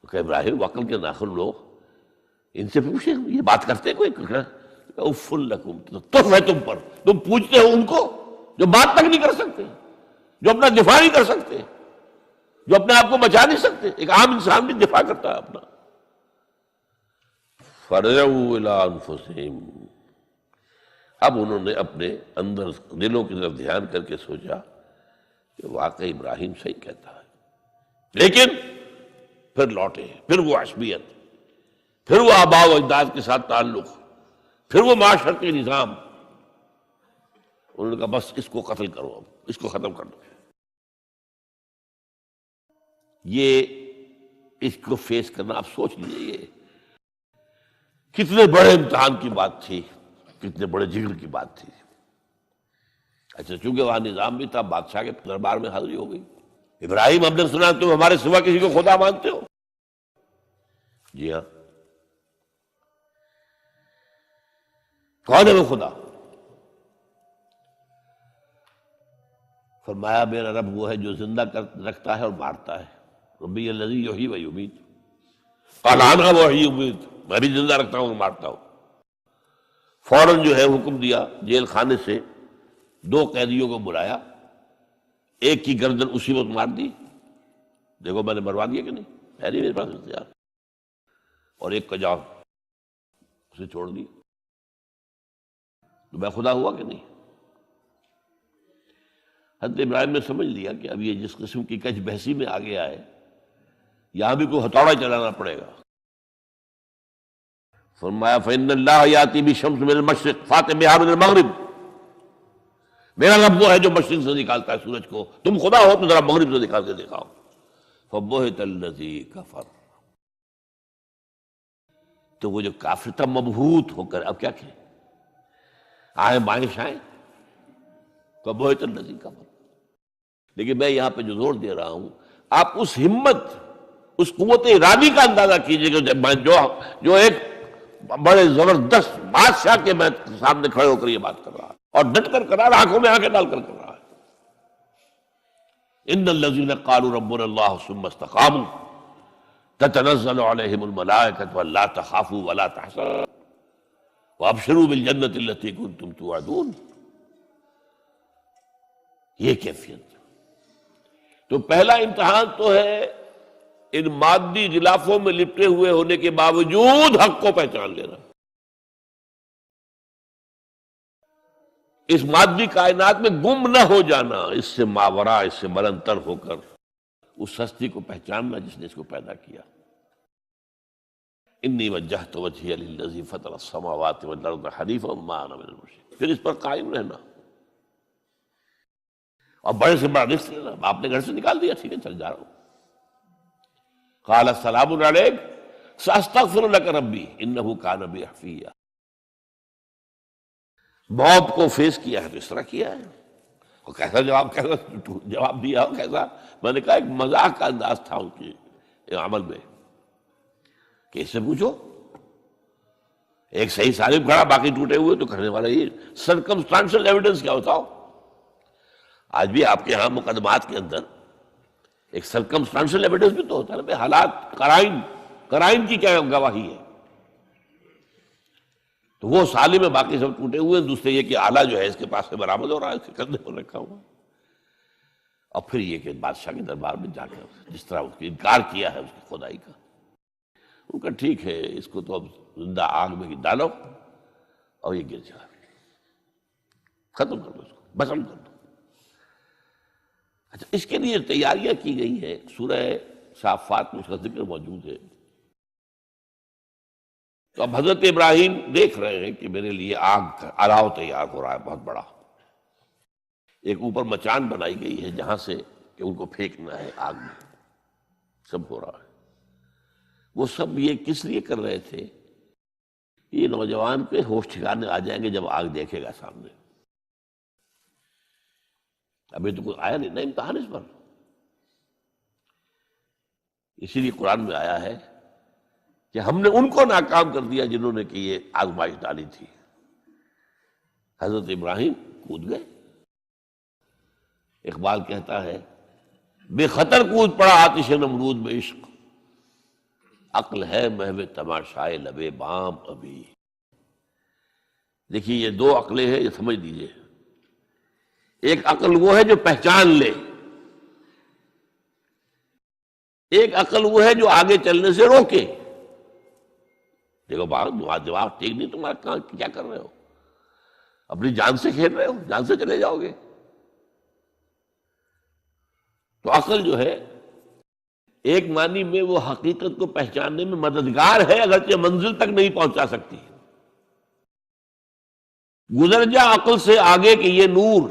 تو کہ ابراہیم عقل کے ناخن لو، ان سے پوچھیں، یہ بات کرتے کوئی؟ اف لکم، تف ہے تم پر، تم پوچھتے ہو ان کو جو بات تک نہیں کر سکتے، جو اپنا دفاع نہیں کر سکتے، جو اپنے آپ کو بچا نہیں سکتے۔ ایک عام انسان بھی دفاع کرتا ہے اپنا۔ فرجعوا الی انفسہم، اب انہوں نے اپنے اندر دلوں کی طرف دھیان کر کے سوچا کہ واقعی ابراہیم صحیح کہتا ہے، لیکن پھر لوٹے، پھر وہ عصبیت، پھر وہ آباء و اجداد کے ساتھ تعلق، پھر وہ معاشرتی نظام۔ انہوں نے کہا بس اس کو قتل کرو، اب اس کو ختم کر دو۔ یہ اس کو فیس کرنا، آپ سوچ لیجیے یہ کتنے بڑے امتحان کی بات تھی، کتنے بڑے جگر کی بات تھی۔ اچھا چونکہ وہاں نظام بھی تھا، بادشاہ کے دربار میں حاضری ہو گئی۔ ابراہیم ہم نے سنا تم ہمارے سوا کسی کو خدا مانتے ہو؟ جی ہاں، کون ہے وہ خدا؟ فرمایا میرا رب وہ ہے جو زندہ رکھتا ہے اور مارتا ہے، ربی الذی یحیی و یمیت، قال انا احیی و امیت، میں بھی زندہ رکھتا ہوں اور مارتا ہوں۔ فوراً جو ہے حکم دیا، جیل خانے سے 2 قیدیوں کو بلایا، ایک کی گردن اسی وقت مار دی، دیکھو میں نے مروا دیا کہ نہیں، ہے نہیں میرے پاس اختیار، اور ایک کا جان اسے چھوڑ دی، تو میں خدا ہوا کہ نہیں؟ حضرت ابراہیم نے سمجھ لیا کہ اب یہ جس قسم کی کچ بحثی میں آ گیا ہے، یہاں بھی کوئی ہتھوڑا چلانا پڑے گا۔ فرمایا فإن اللہ یاتی بالشمس من المشرق فأت بہا من المغرب، میرا رب وہ ہے جو مشرق سے نکالتا ہے سورج کو، تم خدا ہو تو ذرا مغرب سے نکال کے دکھاؤ۔ فبہت الذی کفر، تو وہ جو کافر تھا مبہوت ہو کر اب کیا کہ آئیں بائیں شائیں، فبہت الذی کفر۔ لیکن میں یہاں پہ جو زور دے رہا ہوں، آپ اس ہمت، اس قوت ارادی کا اندازہ کیجئے کہ جو ایک بڑے زبردست بادشاہ کے میں سامنے کھڑے ہو کر یہ بات کر رہا ہے، اور ڈٹ کر کر رہا ہے، آنکھوں میں آنکھیں ڈال کر کر رہا ہے۔ ان الذین قالوا ربنا اللہ ثم استقاموا تتنزل علیہم الملائکۃ الا تخافوا ولا تحزنوا وابشروا بالجنۃ التی کنتم توعدون۔ یہ کیفیت تو پہلا امتحان تو ہے ان مادی غلافوں میں لپٹے ہوئے ہونے کے باوجود حق کو پہچان لینا، اس مادی کائنات میں گم نہ ہو جانا، اس سے ماورا، اس سے بلندتر ہو کر اس ہستی کو پہچاننا جس نے اس کو پیدا کیا۔ انی وجہت وجہی للذی فطر السماوات والارض حنیفا وما انا من المشرکین، پھر اس پر قائم رہنا، اور بڑے سے بڑا رزق لینا۔ آپ نے گھر سے نکال دیا، ٹھیک ہے چل جا رہا ہوں۔ قال السلام علیک ساستغفر لک ربی انہ کان بی حفیہ۔ موت کو فیس کیا ہے تو اس طرح کیا ہے، اور کیسا جواب دیا ہو، کیسا، میں نے کہا ایک مذاق کا انداز تھا ان کے عمل میں کہ اس سے پوچھو، ایک صحیح سالم کھڑا باقی ٹوٹے ہوئے، تو کرنے والا یہ سرکمسٹانشل ایویڈنس کیا ہوتا ہو۔ آج بھی آپ کے ہاں مقدمات کے اندر ایک سرکمسٹانشل ایویڈنس بھی تو ہوتا ہے نا، حالات، قرائن کی کیا گواہی ہے۔ تو وہ سالم ہے، باقی سب ٹوٹے ہوئے، دوسرے یہ کہ آلہ جو ہے اس کے پاس سے برآمد ہو رہا ہے، اس کے کندھے پر رکھا ہوا، اور پھر یہ کہ بادشاہ کے دربار میں جا کر جس طرح اس کی انکار کیا ہے اس کی خدائی کا، ان کا ٹھیک ہے، اس کو تو اب زندہ آگ میں ڈالو اور یہ گر جائے، ختم کر دو اس کو، بسم کر دو۔ اچھا، اس کے لیے تیاریاں کی گئی ہیں، سورہ صافات میں اس کا ذکر موجود ہے۔ تو اب حضرت ابراہیم دیکھ رہے ہیں کہ میرے لیے آگ کا الاؤ تیار ہو رہا ہے بہت بڑا، ایک اوپر مچان بنائی گئی ہے جہاں سے کہ ان کو پھینکنا ہے آگ میں، سب ہو رہا ہے۔ وہ سب یہ کس لیے کر رہے تھے؟ یہ نوجوان کے ہوش ٹھکانے آ جائیں گے جب آگ دیکھے گا سامنے۔ ابھی تو کوئی آیا نہیں نا امتحان اس پر، اسی لیے قرآن میں آیا ہے کہ ہم نے ان کو ناکام کر دیا جنہوں نے کہ یہ آزمائش ڈالی تھی۔ حضرت ابراہیم کود گئے، اقبال کہتا ہے بے خطر کود پڑا آتش نمرود میں عشق، عقل ہے محو تماشائے لبے بام ابھی۔ دیکھیے یہ دو عقلیں ہیں، یہ سمجھ لیجیے۔ ایک عقل وہ ہے جو پہچان لے، ایک عقل وہ ہے جو آگے چلنے سے روکے۔ دیکھو جواب ٹھیک نہیں، تمہارا کیا کر رہے ہو، اپنی جان سے کھیل رہے ہو، جان سے چلے جاؤ گے۔ تو عقل جو ہے ایک معنی میں وہ حقیقت کو پہچاننے میں مددگار ہے، اگرچہ منزل تک نہیں پہنچا سکتی۔ گزر جا عقل سے آگے کہ یہ نور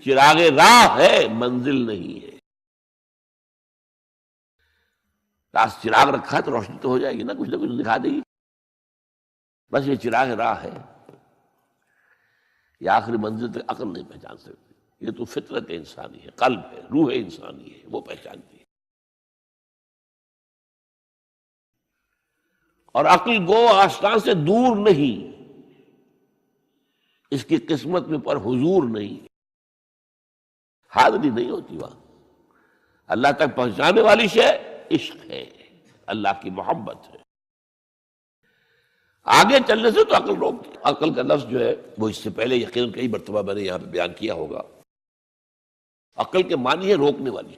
چراغ راہ ہے، منزل نہیں ہے۔ راس چراغ رکھا ہے تو روشنی تو ہو جائے گی نا، کچھ نہ کچھ دکھا دے گی، بس یہ چراغ راہ ہے، یہ آخری منزل تک عقل نہیں پہچان سکتی۔ یہ تو فطرت انسانی ہے، قلب ہے، روح انسانی ہے، وہ پہچانتی ہے۔ اور عقل گو آستان سے دور نہیں، اس کی قسمت میں پر حضور نہیں، حاضری نہیں ہوتی وہاں۔ اللہ تک پہنچانے والی شے عشق ہے، اللہ کی محبت ہے۔ آگے چلنے سے تو عقل روکتی۔ عقل کا لفظ جو ہے وہ اس سے پہلے یقیناً کئی مرتبہ میں نے یہاں پہ بیان کیا ہوگا۔ عقل کے معنی ہے روکنے والی۔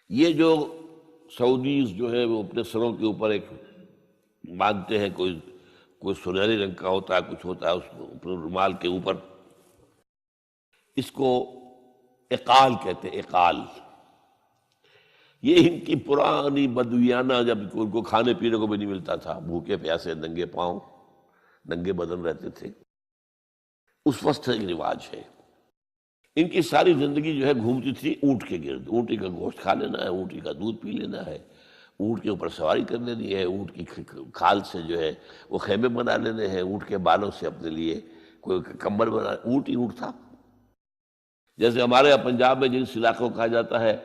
یہ جو سعودیز جو ہے وہ اپنے سروں کے اوپر ایک باندھتے ہیں، کوئی سنہری رنگ کا ہوتا ہے، کچھ ہوتا ہے اس کو اپنے رومال کے اوپر، اس کو اقال کہتے ہیں، اقال۔ یہ ان کی پرانی بدویانہ، جب ان کو کھانے پینے کو بھی نہیں ملتا تھا، بھوکے پیاسے ننگے پاؤں ننگے بدن رہتے تھے، اس وقت سے ایک رواج ہے۔ ان کی ساری زندگی جو ہے گھومتی تھی اونٹ کے گرد، اونٹی کا گوشت کھا لینا ہے، اونٹی کا دودھ پی لینا ہے، اونٹ کے اوپر سواری کر لینی ہے، اونٹ کی کھال سے جو ہے وہ خیمے بنا لینے ہیں، اونٹ کے بالوں سے اپنے لیے کوئی کمبل بنا، اونٹ ہی اونٹ تھا۔ جیسے ہمارے یہاں پنجاب میں جس علاقے کو کہا جاتا ہے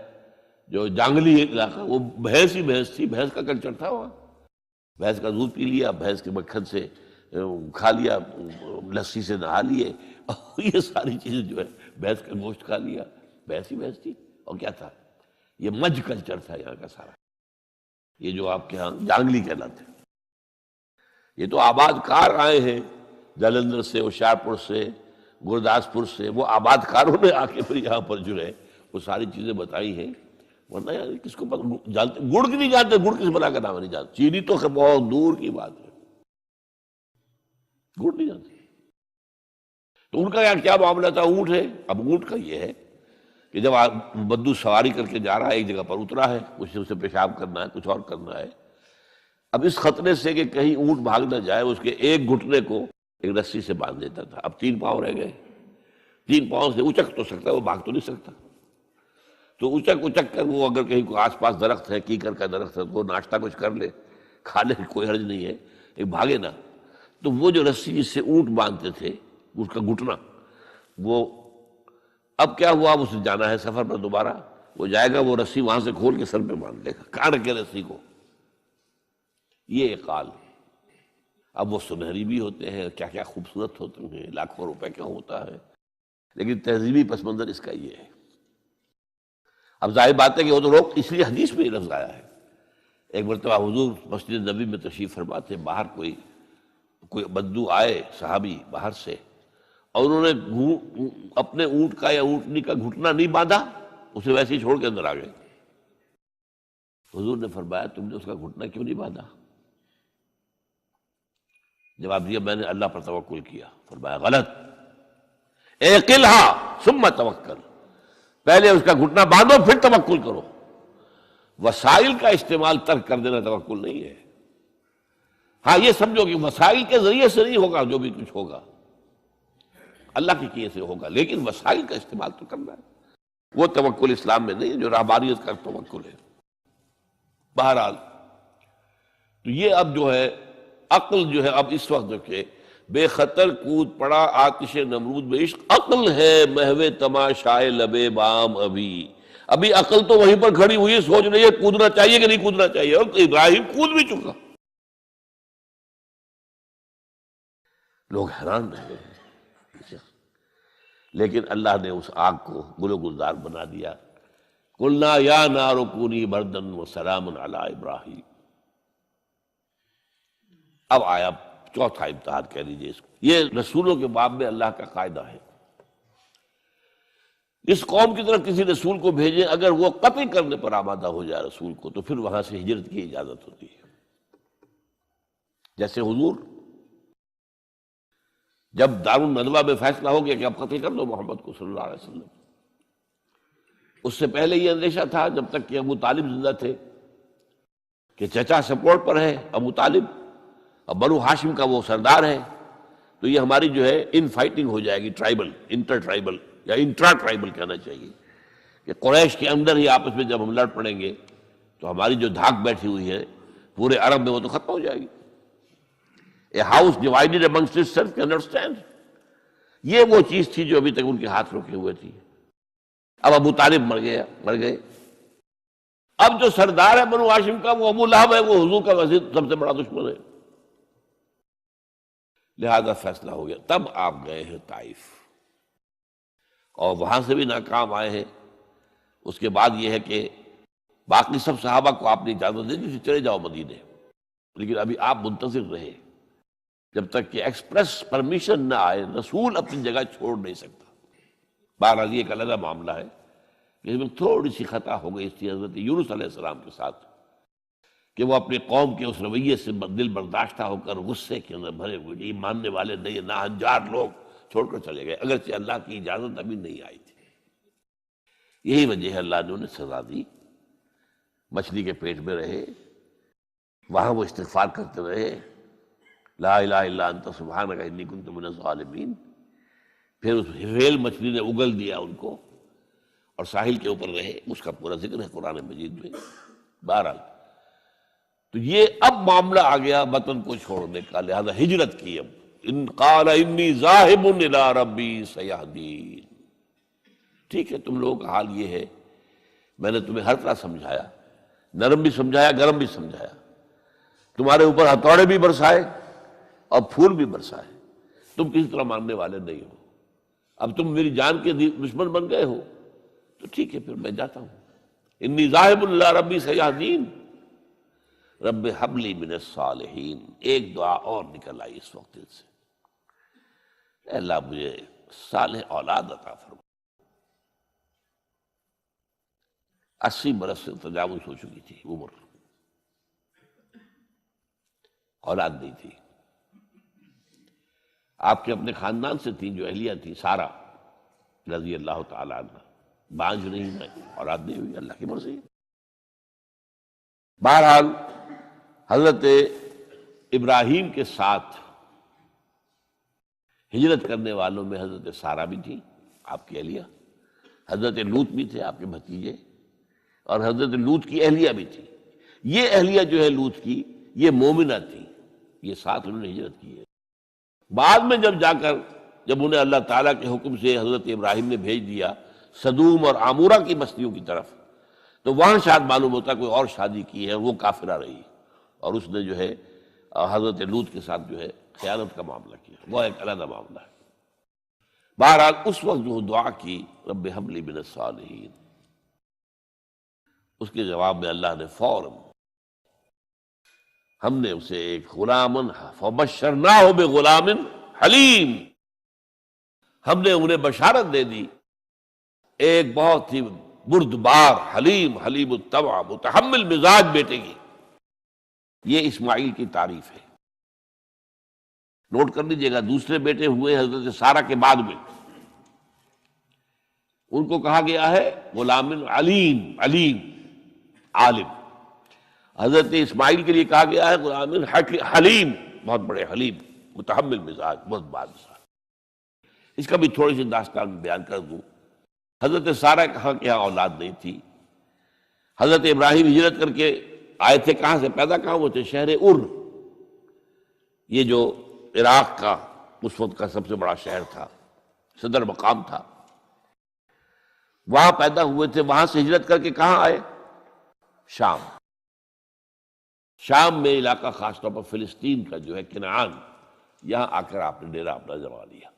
جو جانگلی علاقہ، وہ بھینس ہی بھینس تھی، بھینس کا کلچر تھا وہاں، بھینس کا دودھ پی لیا، بھینس کے مکھن سے کھا لیا، لسی سے نہا لیے، اور یہ ساری چیزیں جو ہے بھینس کا گوشت کھا لیا، بھینس ہی بھینس تھی۔ اور کیا تھا؟ یہ مجھ کلچر تھا یہاں کا سارا، یہ جو آپ کے ہاں جانگلی کہلاتے ہیں۔ یہ تو آباد کار آئے ہیں جلندھر سے، ہوشیارپور سے، گرداسپور سے، وہ آباد کاروں نے آ کے پھر یہاں پر جو ہے وہ ساری چیزیں بتائی ہیں، ورنہ یار کس کو پتہ، جانتے گڑ کی نہیں جانتے، گڑ کس بلا کا نام نہیں جانتے، چینی تو بہت دور کی بات ہے، گڑ نہیں جانتے۔ تو ان کا یہاں کیا معاملہ تھا؟ اونٹ ہے۔ اب اونٹ کا یہ ہے کہ جب بدو سواری کر کے جا رہا ہے، ایک جگہ پر اترا ہے، اسے پیشاب کرنا ہے، کچھ اور کرنا ہے، اب اس خطرے سے کہ کہیں اونٹ بھاگ نہ جائے، اس کے ایک گھٹنے کو ایک رسی سے باندھ دیتا تھا۔ اب 3 پاؤں رہ گئے، 3 پاؤں سے اچک تو سکتا ہے، وہ بھاگ تو نہیں سکتا، تو اچک کر وہ اگر کہیں کوئی آس پاس درخت ہے، کیکر کا درخت ہے، تو وہ ناشتہ کچھ کر لے، کھا لے، کوئی حرج نہیں ہے، ایک بھاگے نا۔ تو وہ جو رسی جس سے اونٹ باندھتے تھے، اس کا گھٹنا، وہ اب کیا ہوا، اسے جانا ہے سفر پر دوبارہ، وہ جائے گا، وہ رسی وہاں سے کھول کے سر پہ باندھ لے گا، کاٹ کے رسی کو۔ یہ اقال، اب وہ سنہری بھی ہوتے ہیں، کیا کیا خوبصورت ہوتے ہیں، لاکھوں روپے کا ہوتا ہے، لیکن تہذیبی پس منظر اس کا یہ ہے۔ اب ظاہر بات ہے کہ وہ تو لوگ، اس لیے حدیث میں یہ لفظ آیا ہے۔ ایک مرتبہ حضور مسجد نبی میں تشریف فرما تھے، باہر کوئی بدو آئے صحابی باہر سے، اور انہوں نے اپنے اونٹ کا یا اونٹنی کا گھٹنا نہیں باندھا، اسے ویسے ہی چھوڑ کے اندر آ گئے۔ حضور نے فرمایا تم نے اس کا گھٹنا کیوں نہیں باندھا؟ جواب دیا میں نے اللہ پر توکل کیا۔ فرمایا غلط، اعقلھا ثم توکل، پہلے اس کا گھٹنا باندھو پھر توکل کرو۔ وسائل کا استعمال ترک کر دینا توکل نہیں ہے۔ ہاں یہ سمجھو کہ وسائل کے ذریعے سے نہیں ہوگا، جو بھی کچھ ہوگا اللہ کی کیے سے ہوگا، لیکن وسائل کا استعمال تو کرنا ہے۔ وہ توکل اسلام میں نہیں ہے جو رہبانیت کا توکل ہے۔ بہرحال تو یہ اب جو ہے عقل جو ہے، اب اس وقت جو کہ بے خطر کود پڑا آتش نمرود میں عشق، عقل ہے محو تماشائے لبے بام، ابھی عقل تو وہیں پر کھڑی ہوئی سوچ رہی ہے کودنا چاہیے کہ نہیں کودنا چاہیے، اور ابراہیم کود بھی چکا۔ لوگ حیران رہ گئے، لیکن اللہ نے اس آگ کو گل و گلزار بنا دیا۔ قلنا یا نار کونی بردن وسلام علی ابراہیم۔ اب آیا چوتھا امتحان کہہ لیجیے اس کو۔ یہ رسولوں کے باب میں اللہ کا قاعدہ ہے، اس قوم کی طرف کسی رسول کو بھیجیں، اگر وہ قتل کرنے پر آمادہ ہو جائے رسول کو، تو پھر وہاں سے ہجرت کی اجازت ہوتی ہے۔ جیسے حضور جب دارالندوہ میں فیصلہ ہو گیا کہ اب قتل کر دو محمد کو صلی اللہ علیہ وسلم، اس سے پہلے یہ اندیشہ تھا جب تک کہ ابو طالب زندہ تھے کہ چچا سپورٹ پر ہے ابو طالب، اب بنو ہاشم کا وہ سردار ہے، تو یہ ہماری جو ہے ان فائٹنگ ہو جائے گی، ٹرائبل، انٹر ٹرائبل یا انٹرا ٹرائبل کہنا چاہیے، کہ قریش کے اندر ہی آپس میں جب ہم لڑ پڑیں گے تو ہماری جو دھاک بیٹھی ہوئی ہے پورے عرب میں وہ تو ختم ہو جائے گی۔ A house divided amongst itself can understand۔ یہ وہ چیز تھی جو ابھی تک ان کے ہاتھ روکے ہوئے تھی۔ اب ابو طالب مر گئے، اب جو سردار ہے بنو ہاشم کا وہ ابو لہب ہے، وہ حضور کا وزیر سب سے بڑا دشمن ہے، لہذا فیصلہ ہو گیا۔ تب آپ گئے ہیں طائف اور وہاں سے بھی ناکام آئے ہیں۔ اس کے بعد یہ ہے کہ باقی سب صحابہ کو آپ نے اجازت دے دی چلے جاؤ مدینے، لیکن ابھی آپ منتظر رہے جب تک کہ ایکسپریس پرمیشن نہ آئے۔ رسول اپنی جگہ چھوڑ نہیں سکتا۔ بہرحال یہ ایک علیحدہ معاملہ ہے کہ اس میں تھوڑی سی خطا ہو گئی تھی حضرت یونس علیہ السلام کے ساتھ، کہ وہ اپنی قوم کے اس رویے سے دل برداشتہ ہو کر غصے کے اندر بھرے ہوئے، یہ ماننے والے نہیں، ناہنجار لوگ چھوڑ کر چلے گئے، اگرچہ اللہ کی اجازت ابھی نہیں آئی تھی۔ یہی وجہ ہے اللہ نے انہیں سزا دی مچھلی کے پیٹ میں رہے، وہاں وہ استغفار کرتے رہے، لا الہ الا انت سبحانک انی کنت من الظالمین۔ پھر اس ہیل مچھلی نے اگل دیا ان کو اور ساحل کے اوپر رہے، اس کا پورا ذکر ہے قرآن مجید میں۔ بہرحال تو یہ اب معاملہ آ گیا وطن کو چھوڑنے کا، لہذا ہجرت کی۔ اب ان قال انی ذاہب الی ربی سیہدین، ٹھیک ہے تم لوگوں کا حال یہ ہے، میں نے تمہیں ہر طرح سمجھایا، نرم بھی سمجھایا، گرم بھی سمجھایا، تمہارے اوپر ہتھوڑے بھی برسائے اور پھول بھی برسائے، تم کسی طرح ماننے والے نہیں ہو، اب تم میری جان کے دشمن بن گئے ہو، تو ٹھیک ہے پھر میں جاتا ہوں۔ انی ذاہب الی ربی سیہدین، رب ہب لی من الصالحین۔ ایک دعا اور نکل آئی اس وقت سے، اے اللہ مجھے صالح اولاد عطا فرما۔ 80 برس سے تجاوز ہو چکی تھی عمر، اولاد نہیں تھی۔ آپ کے اپنے خاندان سے تھیں جو اہلیہ تھی سارہ رضی اللہ تعالیٰ عنہ، بانجھ نہیں ہے، اولاد نہیں ہوئی، اللہ کی مرضی۔ بہرحال حضرت ابراہیم کے ساتھ ہجرت کرنے والوں میں حضرت سارہ بھی تھی آپ کی اہلیہ، حضرت لوط بھی تھے آپ کے بھتیجے، اور حضرت لوط کی اہلیہ بھی تھی۔ یہ اہلیہ جو ہے لوط کی، یہ مومنہ تھی، یہ ساتھ انہوں نے ہجرت کی ہے۔ بعد میں جب انہیں اللہ تعالیٰ کے حکم سے حضرت ابراہیم نے بھیج دیا سدوم اور عامورہ کی بستیوں کی طرف، تو وہاں شاید معلوم ہوتا کوئی اور شادی کی ہے، وہ کافرہ رہی، اور اس نے جو ہے حضرت لوط کے ساتھ جو ہے خیانت کا معاملہ کیا، وہ ایک علیحدہ معاملہ ہے۔ بہرحال اس وقت جو دعا کی رب ہب لی من الصالحین، اس کے جواب میں اللہ نے فوراً ہم نے اسے ایک غلام فبشرناہ بغلام حلیم، ہم نے انہیں بشارت دے دی ایک بہت ہی بردبار، حلیم الطبع، متحمل مزاج بیٹے کی۔ یہ اسماعیل کی تعریف ہے، نوٹ کر لیجیے گا۔ دوسرے بیٹے ہوئے حضرت سارہ کے بعد میں، ان کو کہا گیا ہے غلام علیم عالم۔ حضرت اسماعیل کے لیے کہا گیا ہے غلام حلیم، بہت بڑے حلیم، متحمل مزاج، بہت بادشاہ۔ اس کا بھی تھوڑی سی داستان بیان کر دوں۔ حضرت سارہ کہاں کے یہاں اولاد نہیں تھی، حضرت ابراہیم ہجرت کر کے آئے تھے، کہاں سے پیدا کہاں ہوئے تھے؟ شہر ار، یہ جو عراق کا اس وقت کا سب سے بڑا شہر تھا، صدر مقام تھا، وہاں پیدا ہوئے تھے۔ وہاں سے ہجرت کر کے کہاں آئے؟ شام میں علاقہ، خاص طور پر فلسطین کا جو ہے کنعان، یہاں آ کر آپ نے ڈیرہ اپنا جما لیا،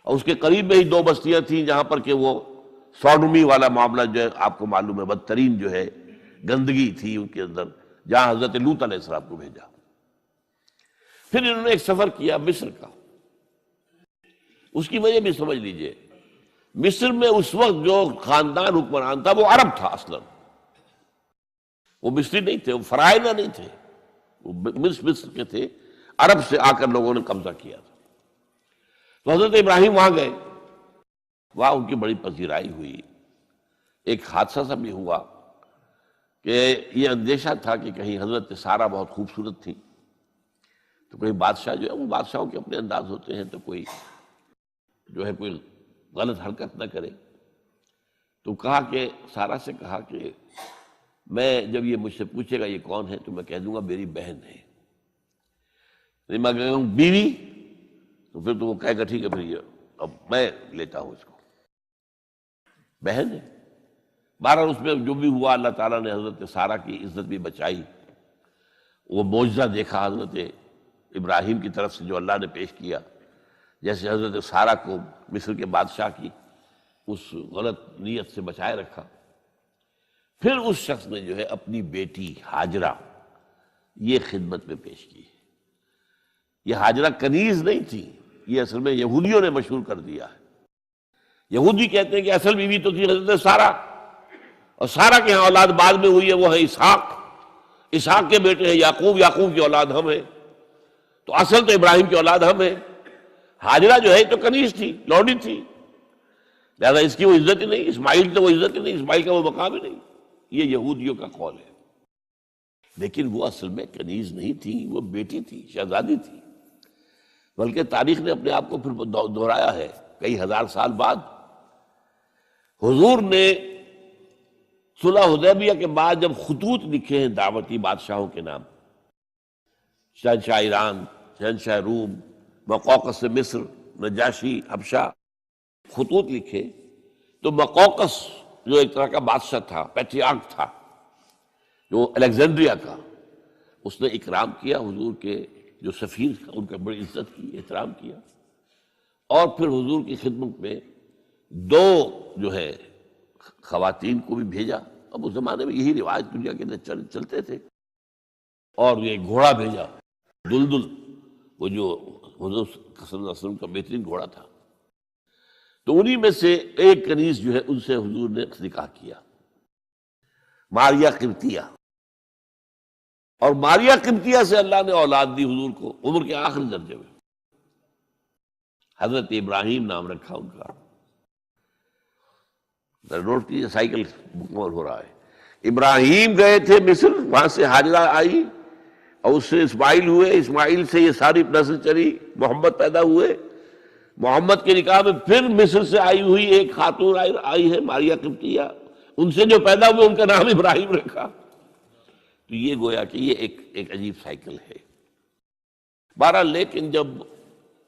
اور اس کے قریب میں ہی 2 بستیاں تھیں جہاں پر کہ وہ سوڈومی والا معاملہ جو ہے آپ کو معلوم ہے، بدترین جو ہے گندگی تھی ان کے اندر، جہاں حضرت لوط علیہ السلام کو بھیجا۔ پھر انہوں نے ایک سفر کیا مصر کا، اس کی وجہ بھی سمجھ لیجئے۔ مصر میں اس وقت جو خاندان حکمران تھا وہ عرب تھا اصلاً، وہ مصری نہیں تھے، وہ فرائضہ نہیں تھے، وہ مصر کے تھے، عرب سے آ کر لوگوں نے قبضہ کیا تھا۔ تو حضرت ابراہیم وہاں گئے، وہاں ان کی بڑی پذیرائی ہوئی۔ ایک حادثہ سا بھی ہوا کہ یہ اندیشہ تھا کہ کہیں حضرت سارہ بہت خوبصورت تھی، تو کوئی بادشاہ جو ہے، وہ بادشاہوں کے اپنے انداز ہوتے ہیں، تو کوئی جو ہے کوئی غلط حرکت نہ کرے۔ تو کہا کہ سارہ سے کہا کہ میں جب یہ مجھ سے پوچھے گا یہ کون ہے تو میں کہہ دوں گا میری بہن ہے، میں کہوں بیوی تو پھر تو وہ کہے گا ٹھیک ہے پھر یہ اب میں لیتا ہوں اس کو، بہن ہے۔ بہرحال اس میں جو بھی ہوا، اللہ تعالیٰ نے حضرت سارہ کی عزت بھی بچائی۔ وہ معجزہ دیکھا حضرت ابراہیم کی طرف سے جو اللہ نے پیش کیا، جیسے حضرت سارہ کو مصر کے بادشاہ کی اس غلط نیت سے بچائے رکھا۔ پھر اس شخص نے جو ہے اپنی بیٹی ہاجرہ یہ خدمت میں پیش کی۔ یہ ہاجرہ کنیز نہیں تھی، یہ اصل میں یہودیوں نے مشہور کر دیا ہے۔ یہودی کہتے ہیں کہ اصل بیوی تو تھی حضرت سارہ، اور سارہ کے ہاں اولاد بعد میں ہوئی ہے، وہ ہے اسحاق کے بیٹے ہیں یعقوب کی اولاد ہم ہیں، تو اصل تو ابراہیم کی اولاد ہم ہیں۔ ہاجرہ جو ہے تو کنیز تھی، لوڈی تھی، لہذا اس کی وہ عزت ہی نہیں، اسماعیل کی تو وہ عزت ہی نہیں، اسماعیل کا وہ مقام ہی نہیں۔ یہ یہودیوں کا قول ہے، لیکن وہ اصل میں کنیز نہیں تھی، وہ بیٹی تھی، شہزادی تھی، بلکہ تاریخ نے اپنے آپ کو پھر دہرایا ہے کئی ہزار سال بعد۔ حضور نے صلح حدیبیہ کے بعد جب خطوط لکھے ہیں دعوتی بادشاہوں کے نام، شہنشاہ ایران، شہنشاہ روم، مقوقس مصر، نجاشی حبشہ، خطوط لکھے، تو مقوقس جو ایک طرح کا بادشاہ تھا، پیٹریارک تھا، جو الیگزینڈریا کا، اس نے اکرام کیا حضور کے جو سفیر تھا، ان کا بڑی عزت کی، احترام کیا، اور پھر حضور کی خدمت میں دو جو ہے خواتین کو بھی بھیجا۔ اب اس زمانے میں یہی رواج دنیا کے اندر چلتے تھے، اور یہ گھوڑا بھیجا، دلدل، وہ جو حضور صلی اللہ علیہ وسلم کا بہترین گھوڑا تھا، تو انہی میں سے ایک کنیز جو ہے ان سے حضور نے نکاح کیا، ماریہ قبطیہ، اور ماریہ قبطیہ سے اللہ نے اولاد دی حضور کو عمر کے آخری درجے میں، حضرت ابراہیم نام رکھا ان کا۔ نوٹ کیجیے، سائیکل مکمل ہو رہا ہے۔ ابراہیم گئے تھے مصر، وہاں سے ہاجرہ آئی، اور اس سے اسماعیل ہوئے، اسماعیل سے یہ ساری نسل چلی، محمد پیدا ہوئے، محمد کے نکاح میں پھر مصر سے آئی ہوئی ایک خاتون آئی ہے ماریہ قبطیہ، ان سے جو پیدا ہوئے ان کا نام ابراہیم رکھا۔ تو یہ گویا کہ یہ ایک عجیب سائیکل ہے۔ بہرحال لیکن جب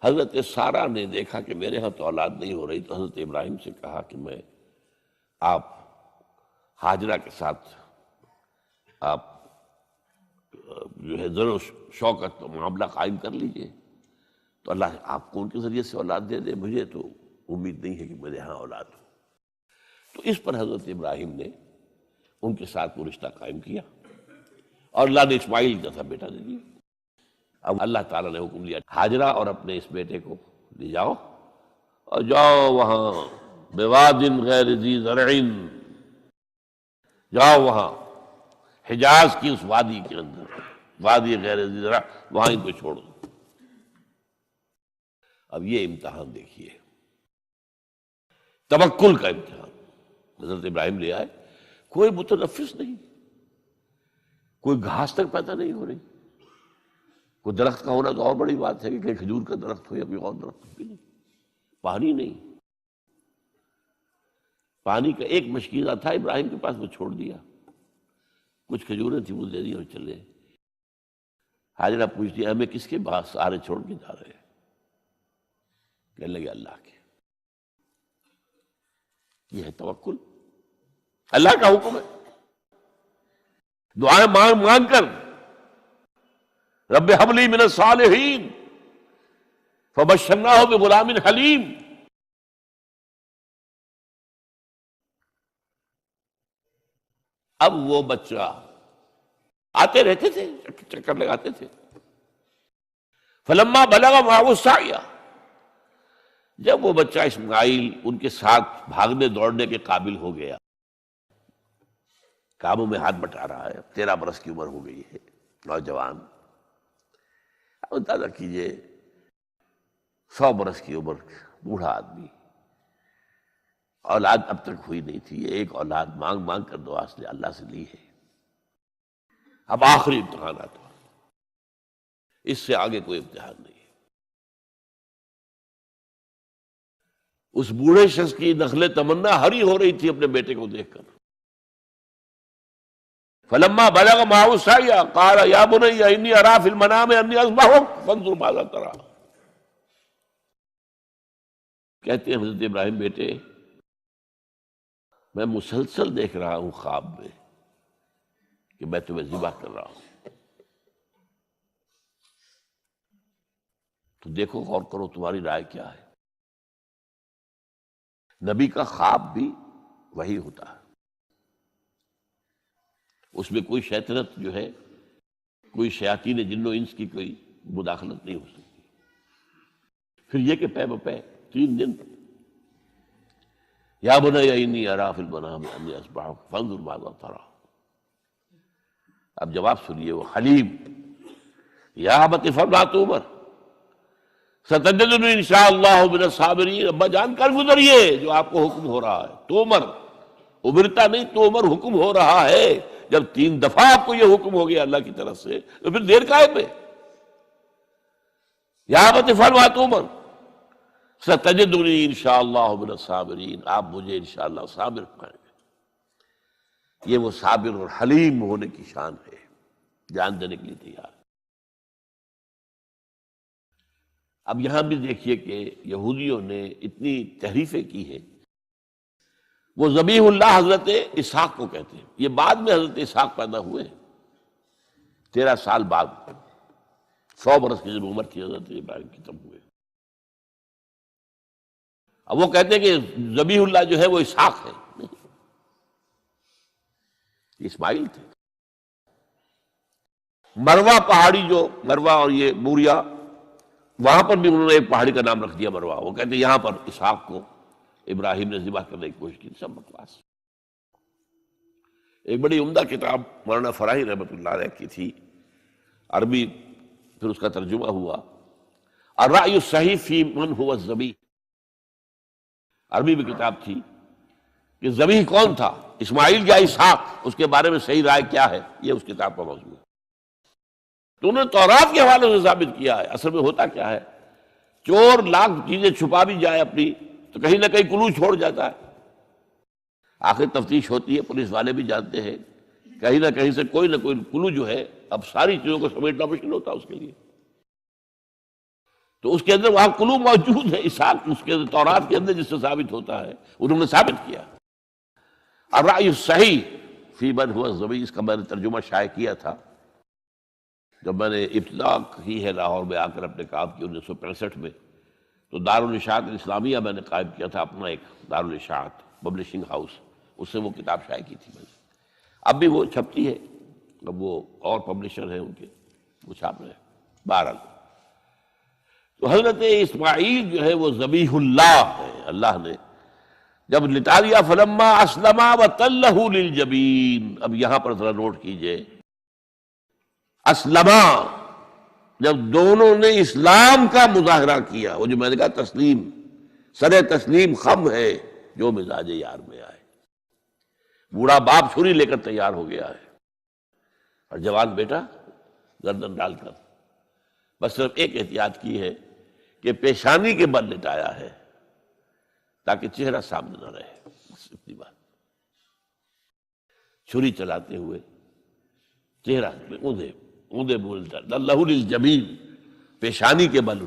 حضرت سارہ نے دیکھا کہ میرے ہاں تو اولاد نہیں ہو رہی، تو حضرت ابراہیم سے کہا کہ میں آپ ہاجرہ کے ساتھ آپ جو ہے ذر و شوقت معاملہ قائم کر لیجئے، تو اللہ آپ کو ان کے ذریعے سے اولاد دے دے، مجھے تو امید نہیں ہے کہ میرے ہاں اولاد ہو۔ تو اس پر حضرت ابراہیم نے ان کے ساتھ وہ رشتہ قائم کیا، اور اللہ نے اسماعیل جیسا بیٹا دے دیا۔ اب اللہ تعالیٰ نے حکم دیا ہاجرہ اور اپنے اس بیٹے کو لے جاؤ، اور جاؤ وہاں بواد غیر ذی زرع، جاؤ وہاں حجاز کی اس وادی کے اندر، وادی غیر ذی زرع، وہاں ان کو چھوڑ دو۔ اب یہ امتحان دیکھیے، توکل کا امتحان۔ حضرت ابراہیم لے آئے، کوئی متنفس نہیں، کوئی گھاس تک پیدا نہیں ہو رہی، کوئی درخت کا ہونا تو اور بڑی بات ہے کہ کہیں کھجور کا درخت ہو یا کوئی اور درخت بھی نہیں، پانی نہیں، پانی کا ایک مشکیزہ تھا ابراہیم کے پاس، وہ چھوڑ دیا، کچھ کھجوریں تھیں وہ دے دی اور چلے۔ حاجرہ پوچھتی ہے ہمیں کس کے پاس سارے چھوڑ کے جا رہے ہیں؟ کہنے لگے اللہ کے۔ یہ ہے توکل، اللہ کا حکم ہے، دعائیں مانگ مانگ کر، رب ہب لی من الصالحین فبشرناہ بغلام حلیم۔ اب وہ بچہ آتے رہتے تھے، چکر لگاتے تھے۔ فلما بلغ معه السعی، جب وہ بچہ اسماعیل ان کے ساتھ بھاگنے دوڑنے کے قابل ہو گیا، کاموں میں ہاتھ بٹا رہا ہے، 13 برس کی عمر ہو گئی ہے، نوجوان، اب اندازہ کیجئے 100 برس کی عمر، بوڑھا آدمی، اولاد اب تک ہوئی نہیں تھی، یہ ایک اولاد مانگ مانگ کر دعا سے اللہ سے لی ہے۔ اب آخری امتحانات، اس سے آگے کوئی امتحان نہیں ہے۔ اس بوڑھے شخص کی نخل تمنا ہری ہو رہی تھی اپنے بیٹے کو دیکھ کر۔ فلما بلغ معه السعی قال یا بنی انی اری فی المنام انی اذبحک فانظر ماذا تری۔ کہتے ہیں حضرت ابراہیم بیٹے، میں مسلسل دیکھ رہا ہوں خواب میں کہ میں تمہیں ذبح کر رہا ہوں، تو دیکھو غور کرو تمہاری رائے کیا ہے۔ نبی کا خواب بھی وہی ہوتا ہے، اس میں کوئی شیطنت جو ہے، کوئی شیاطین جن و انس کی کوئی مداخلت نہیں ہو سکتی۔ پھر یہ کہ پے بپے 3 دن، یا بنی انی اری فی المنام انی اذبحک فانظر ماذا تری۔ اب جواب سنیے، وہ حلیم، یا ابت افعل ما تؤمر ستجدنی انشاء اللہ من الصابرین۔ ابا جان کر گزریے جو آپ کو حکم ہو رہا ہے، تومر امرتا نہیں تو عمر حکم ہو رہا ہے، جب 3 دفعہ آپ کو یہ حکم ہو گیا اللہ کی طرف سے تو پھر دیر کائے پہ؟ یا ابت افعل ما تؤمر ستجدنی انشاءاللہ من الصابرین، آپ مجھے انشاءاللہ صابر پائیں گے۔ یہ وہ صابر اور حلیم ہونے کی شان ہے، جان دینے کے لیے تیار۔ اب یہاں بھی دیکھیے کہ یہودیوں نے اتنی تحریفیں کی ہیں۔ وہ ذبیح اللہ حضرت اسحاق کو کہتے ہیں، یہ بعد میں حضرت اسحاق پیدا ہوئے، 13 سال بعد، 100 برس کی جب عمر تھی حضرت ابراہیم کی تب ہوئے۔ اب وہ کہتے ہیں کہ ذبیح اللہ جو ہے وہ اسحاق ہے، نہیں، اسماعیل تھے۔ مروہ پہاڑی، جو مروہ اور یہ موریا، وہاں پر بھی انہوں نے ایک پہاڑی کا نام رکھ دیا مروہ، وہ کہتے ہیں یہاں پر اسحاق کو ابراہیم نے ذبح کرنے کی کوشش کی، سب بکواس۔ ایک بڑی عمدہ کتاب مولانا فراہی رحمۃ اللہ علیہ کی تھی، عربی، پھر اس کا ترجمہ ہوا، الرأی الصحیح فی من هو الذبیح، عربی میں کتاب تھی کہ ذبیح کون تھا، اسماعیل یا اسحاق، اس کے بارے میں صحیح رائے کیا ہے، یہ اس کتاب کا موضوع ہے۔ تو انہوں نے تورات کے حوالے سے ثابت کیا ہے۔ اصل میں ہوتا کیا ہے، چور لاکھ چیزیں چھپا بھی جائے اپنی تو کہیں نہ کہیں کلو چھوڑ جاتا ہے، آخر تفتیش ہوتی ہے، پولیس والے بھی جانتے ہیں کہیں نہ کہیں سے کوئی نہ کوئی کلو جو ہے، اب ساری چیزوں کو سمیٹنا مشکل ہوتا ہے اس کے لیے، تو اس کے اندر وہاں کلو موجود ہے، اسحاق اس کے تورات کے اندر جس سے ثابت ہوتا ہے، انہوں نے ثابت کیا۔ الرأی الصحیح فی من هو الذبیح، اس کا میں نے ترجمہ شائع کیا تھا جب میں نے ابتدا کی ہے لاہور میں آ کر اپنے کام کی 1965 میں، تو دارالاشاعت الاسلامیہ میں نے قائم کیا تھا اپنا ایک دارالاشاعت پبلشنگ ہاؤس، اس سے وہ کتاب شائع کی تھی میں نے، اب بھی وہ چھپتی ہے، اب وہ اور پبلشر ہیں ان کے، وہ چھاپ رہے ہیں۔ بہرحال تو حضرت اسماعیل جو ہے وہ ذبیح اللہ ہے، اللہ نے جب لٹا دیا، فلما اسلما وتلہ للجبین۔ اب یہاں پر ذرا نوٹ کیجئے، اسلما، جب دونوں نے اسلام کا مظاہرہ کیا، وہ جو میں نے کہا تسلیم، سر تسلیم خم ہے جو مزاج یار میں آئے، بوڑھا باپ چھری لے کر تیار ہو گیا ہے اور جوان بیٹا گردن ڈال کر بس صرف ایک احتیاط کی ہے کہ پیشانی کے بل لٹایا ہے تاکہ چہرہ سامنے نہ رہے، بس اتنی بات۔ چھری چلاتے ہوئے چہرہ میں اوندے بولتا لہو للجبین، پیشانی کے بل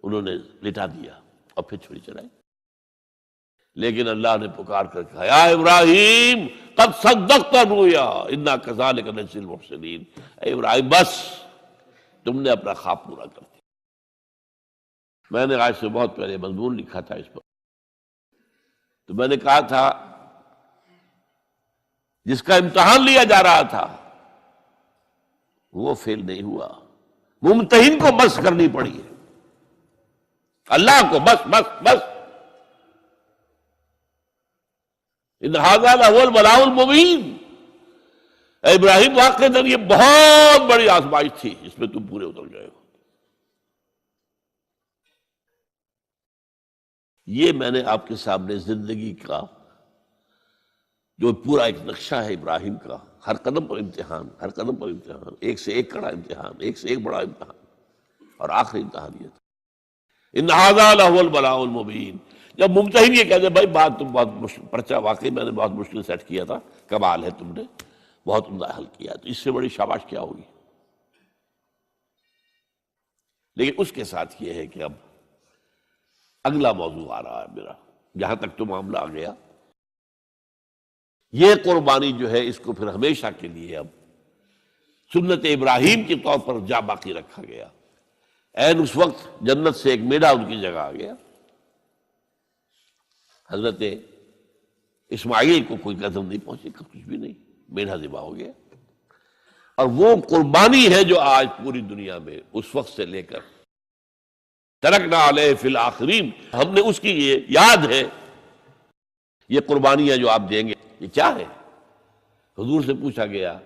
انہوں نے لٹا دیا اور پھر چھری چلائی۔ لیکن اللہ نے پکار کر کہا، یا ابراہیم قد صدقت الرؤیا انا کذالک نجزی المحسنین، اے ابراہیم بس تم نے اپنا خواب پورا کر دیا۔ میں نے آج سے بہت پہلے مضمون لکھا تھا اس پر، تو میں نے کہا تھا جس کا امتحان لیا جا رہا تھا وہ فیل نہیں ہوا، ممتحن کو بس کرنی پڑی ہے، اللہ کو بس بس بس۔ ان ھذا لھو البلاء المبین، اے ابراہیم واقعتاً یہ بہت بڑی آزمائش تھی جس میں تم پورے اتر گئے ہو۔ یہ میں نے آپ کے سامنے زندگی کا جو پورا ایک نقشہ ہے ابراہیم کا، ہر قدم پر امتحان، ہر قدم پر امتحان، ایک سے ایک کڑا امتحان، ایک سے ایک بڑا امتحان، اور آخری امتحان یہ تھا ان ھذا لھو البلاء المبین۔ جب ممتحن یہ کہتے بھائی بات تم بہت مشکل، پرچہ واقعی میں نے بہت مشکل سیٹ کیا تھا، کمال ہے تم نے بہت عمدہ حل کیا، تو اس سے بڑی شاباش کیا ہوگی؟ لیکن اس کے ساتھ یہ ہے کہ اب اگلا موضوع آ رہا ہے میرا، جہاں تک تو معاملہ آ گیا، یہ قربانی جو ہے اس کو پھر ہمیشہ کے لیے اب سنت ابراہیم کے طور پر جا باقی رکھا گیا۔ عین اس وقت جنت سے ایک میڑا ان کی جگہ آ گیا، حضرت اسماعیل کو کوئی قدم نہیں پہنچی، کچھ بھی نہیں، میڑا ذبح ہو گیا۔ اور وہ قربانی ہے جو آج پوری دنیا میں اس وقت سے لے کر ترکنا علیہ فی الآخرین، ہم نے اس کی یہ یاد ہے، یہ قربانیاں جو آپ دیں گے یہ کیا ہے؟ حضور سے پوچھا گیا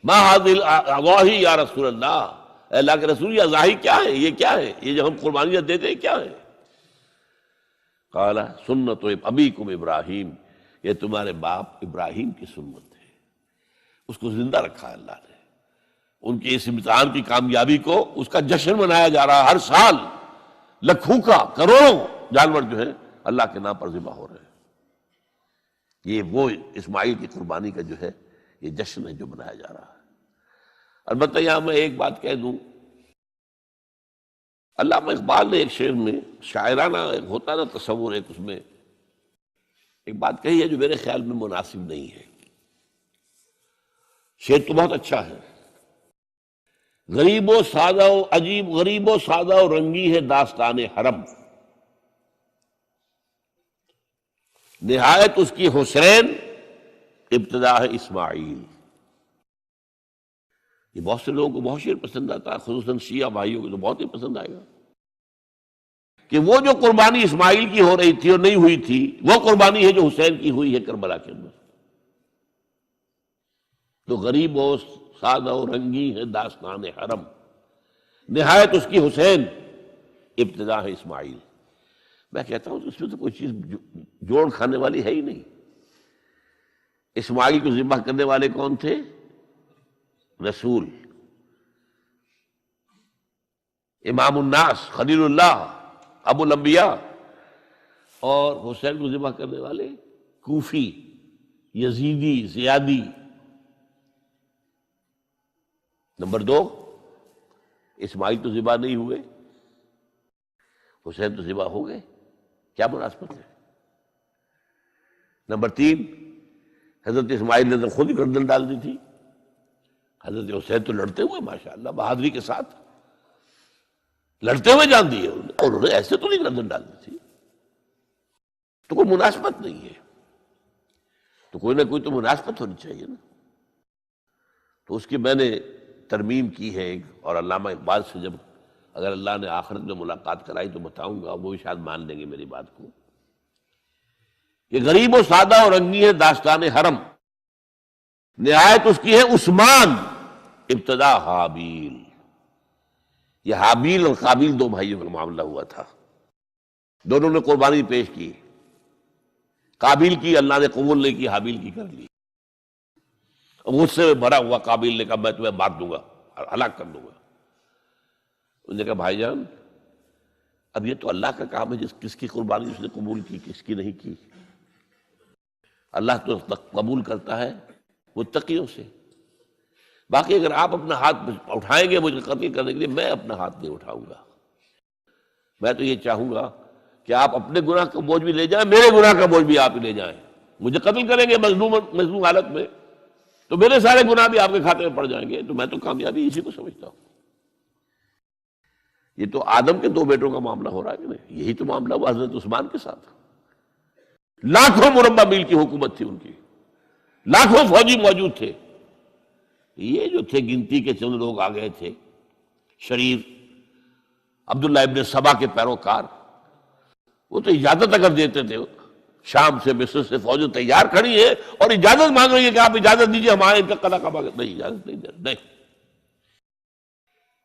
ما ھذی الاضاحی یا رسول اللہ، اے اللہ کے رسول یہ اضاحی کیا ہے، یہ کیا ہے، یہ جو ہم قربانیاں دیتے ہیں کیا ہے؟ قال سنت ابیکم ابراہیم، یہ تمہارے باپ ابراہیم کی سنت ہے، اس کو زندہ رکھا ہے اللہ نے۔ ان کے اس امتحان کی کامیابی کو اس کا جشن منایا جا رہا ہے، ہر سال لاکھوں کا کروڑوں جانور جو ہے اللہ کے نام پر ذبح ہو رہے ہیں۔ یہ وہ اسماعیل کی قربانی کا جو ہے یہ جشن ہے جو منایا جا رہا ہے۔ البتہ یہاں میں ایک بات کہہ دوں، علامہ اقبال نے ایک شعر میں شاعرانہ ایک ہوتا نا تصور، ایک اس میں ایک بات کہی ہے جو میرے خیال میں مناسب نہیں ہے۔ شعر تو بہت اچھا ہے، غریب و سادہ و عجیب، غریب و سادہ و رنگی ہے داستان حرم، نہایت اس کی حسین ابتدا ہے اسماعیل۔ یہ بہت سے لوگوں کو بہت شعر پسند آتا ہے، خصوصاً شیعہ بھائیوں کو تو بہت ہی پسند آئے گا کہ وہ جو قربانی اسماعیل کی ہو رہی تھی اور نہیں ہوئی تھی وہ قربانی ہے جو حسین کی ہوئی ہے کربلا کے اندر۔ تو غریب و سادہ و رنگی ہے داستان حرم، نہایت اس کی حسین ابتدا ہے اسماعیل۔ میں کہتا ہوں اس میں تو کوئی چیز جوڑ کھانے والی ہے ہی نہیں۔ اسماعیل کو ذبح کرنے والے کون تھے؟ رسول، امام الناس، خلیل اللہ، ابو الانبیاء، اور حسین کو ذبح کرنے والے کوفی، یزیدی، زیادی۔ نمبر 2، اسماعیل تو ذبح نہیں ہوئے، حسین تو ذبح ہو گئے، کیا مناسبت ہے؟ نمبر 3، حضرت اسماعیل نے تو خود ہی گردن ڈال دی تھی، حضرت حسین تو لڑتے ہوئے ماشاءاللہ بہادری کے ساتھ لڑتے ہوئے جان دیے اور انہوں نے ایسے تو نہیں گردن ڈال دی تھی۔ تو کوئی مناسبت نہیں ہے، تو کوئی نہ کوئی تو مناسبت ہونی چاہیے نا۔ تو اس کی میں نے ترمیم کی ہے، اور علامہ اقبال سے جب اگر اللہ نے آخرت میں ملاقات کرائی تو بتاؤں گا، وہ بھی شاید مان لیں گے میری بات کو۔ یہ غریب و سادہ اور رنگی ہے داستان حرم، نہایت اس کی ہے عثمان ابتدا حابیل۔ یہ حابیل اور قابیل دو بھائیوں کا معاملہ ہوا تھا، دونوں نے قربانی پیش کی، قابیل کی اللہ نے قبول نہیں کی، حابیل کی کر لی۔ غصے میں بھرا ہوا قابیل نے کہا میں تمہیں مار دوں گا، ہلاک کر دوں گا۔ انہوں نے کہا بھائی جان اب یہ تو اللہ کا کام ہے، کس کی قربانی اس نے قبول کی کس کی نہیں کی۔ اللہ تو قبول کرتا ہے متقیوں سے، باقی اگر آپ اپنا ہاتھ اٹھائیں گے مجھے قتل کرنے کے لیے، میں اپنا ہاتھ نہیں اٹھاؤں گا۔ میں تو یہ چاہوں گا کہ آپ اپنے گناہ کا بوجھ بھی لے جائیں، میرے گناہ کا بوجھ بھی آپ ہی لے جائیں۔ مجھے قتل کریں گے مظلوم حالت میں تو میرے سارے گناہ بھی آپ کے کھاتے میں پڑ جائیں گے، تو میں تو کامیابی اسی کو سمجھتا ہوں۔ یہ تو آدم کے 2 بیٹوں کا معاملہ ہو رہا ہے کہ نہیں، یہی تو معاملہ ہوا حضرت عثمان کے ساتھ۔ لاکھوں مربع میل کی حکومت تھی ان کی، لاکھوں فوجی موجود تھے، یہ جو تھے گنتی کے چند لوگ آ گئے تھے شریر، عبداللہ ابن سبا کے پیروکار، وہ تو اجازت اگر دیتے تھے، شام سے مصر سے فوج تیار کھڑی ہے اور اجازت مانگ رہی ہے کہ آپ اجازت دیجیے ہمارے ان کا قلعہ کعبہ نہیں، اجازت نہیں دے رہے، نہیں۔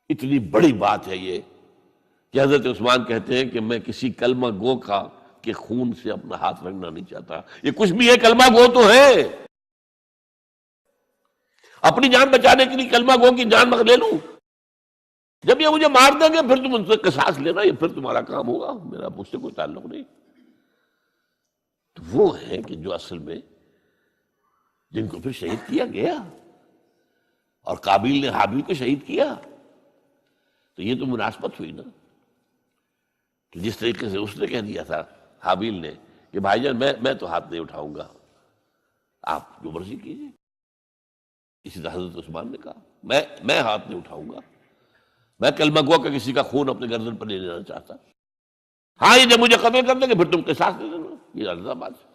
اتنی بڑی بات ہے یہ کہ حضرت عثمان کہتے ہیں کہ میں کسی کلمہ گو کا کے خون سے اپنا ہاتھ رنگنا نہیں چاہتا۔ یہ کچھ بھی ہے، کلمہ گو تو ہے، اپنی جان بچانے کے لیے کلمہ گو کی جان لے لوں، جب یہ مجھے مار دیں گے پھر تم ان سے قصاص لینا، یہ پھر تمہارا کام ہوگا، میرا مجھ سے کوئی تعلق نہیں۔ تو وہ ہیں کہ جو اصل میں جن کو پھر شہید کیا گیا، اور قابیل نے حابیل کو شہید کیا، تو یہ تو مناسبت ہوئی نا۔ تو جس طریقے سے اس نے کہہ دیا تھا حابیل نے کہ بھائی جان میں تو ہاتھ نہیں اٹھاؤں گا، آپ جو مرضی کیجیے، اسی طرح حضرت عثمان نے کہا میں ہاتھ نہیں اٹھاؤں گا، میں کلمہ گو کا کسی کا خون اپنے گردن پر نہیں لینا چاہتا۔ ہاں یہ جب مجھے قتل کر دیں گے پھر تم قصاص لے لینا، یہ الزام بات ہے۔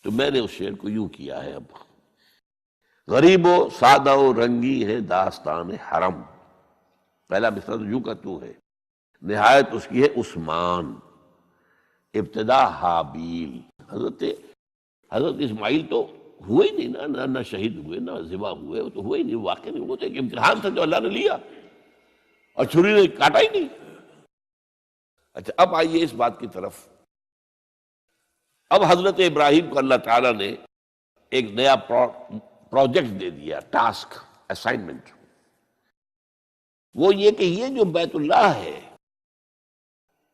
تو میں نے اس شعر کو یوں کیا ہے، اب غریب و سادہ و رنگی ہے داستان حرم، پہلا مصرع تو یوں کا تو ہے، نہایت اس کی ہے عثمان ابتدا حابیل۔ حضرت اسماعیل تو ہوئے ہی نہیں نہ شہید ہوئے نہ ذبح ہوئے، وہ تو ہوئے ہی نہیں، واقع نہیں، وہ تو ایک امتحان تھا جو اللہ نے لیا اور چھری نے کاٹا ہی نہیں۔ اچھا اب آئیے اس بات کی طرف اب حضرت ابراہیم کو اللہ تعالیٰ نے ایک نیا پروجیکٹ دے دیا، ٹاسک، اسائنمنٹ. وہ یہ کہ یہ جو بیت اللہ ہے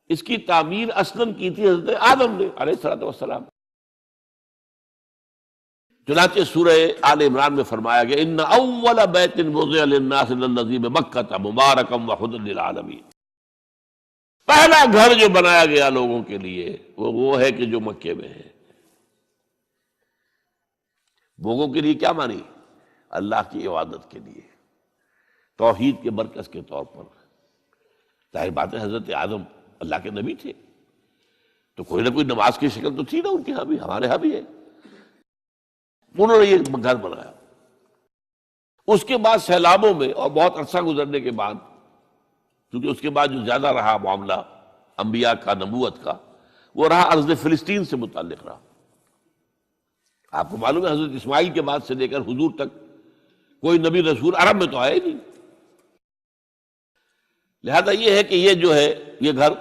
اس کی تعمیر اصلاً کی تھی حضرت آدم نے علیہ الصلوۃ والسلام. چنانچہ سورہ آل عمران میں فرمایا گیا ان اول بیت وضع للناس للذی بمکہ مبارکا وہدی للعالمین. پہلا گھر جو بنایا گیا لوگوں کے لیے وہ ہے کہ جو مکے میں ہے. لوگوں کے لیے کیا مانی؟ اللہ کی عبادت کے لیے، توحید کے مرکز کے طور پر. ظاہر بات ہے حضرت آدم اللہ کے نبی تھے تو کوئی نہ کوئی نماز کی شکل تو تھی نا ان کے ہاں بھی، ہمارے ہاں بھی ہے. انہوں نے یہ گھر بنایا. اس کے بعد سیلابوں میں اور بہت عرصہ گزرنے کے بعد، کیونکہ اس کے بعد جو زیادہ رہا معاملہ انبیاء کا، نبوت کا، وہ رہا ارض فلسطین سے متعلق رہا. آپ کو معلوم ہے حضرت اسماعیل کے بعد سے لے کر حضور تک کوئی نبی رسول عرب میں تو آئے ہی نہیں. لہذا یہ ہے کہ یہ جو ہے یہ گھر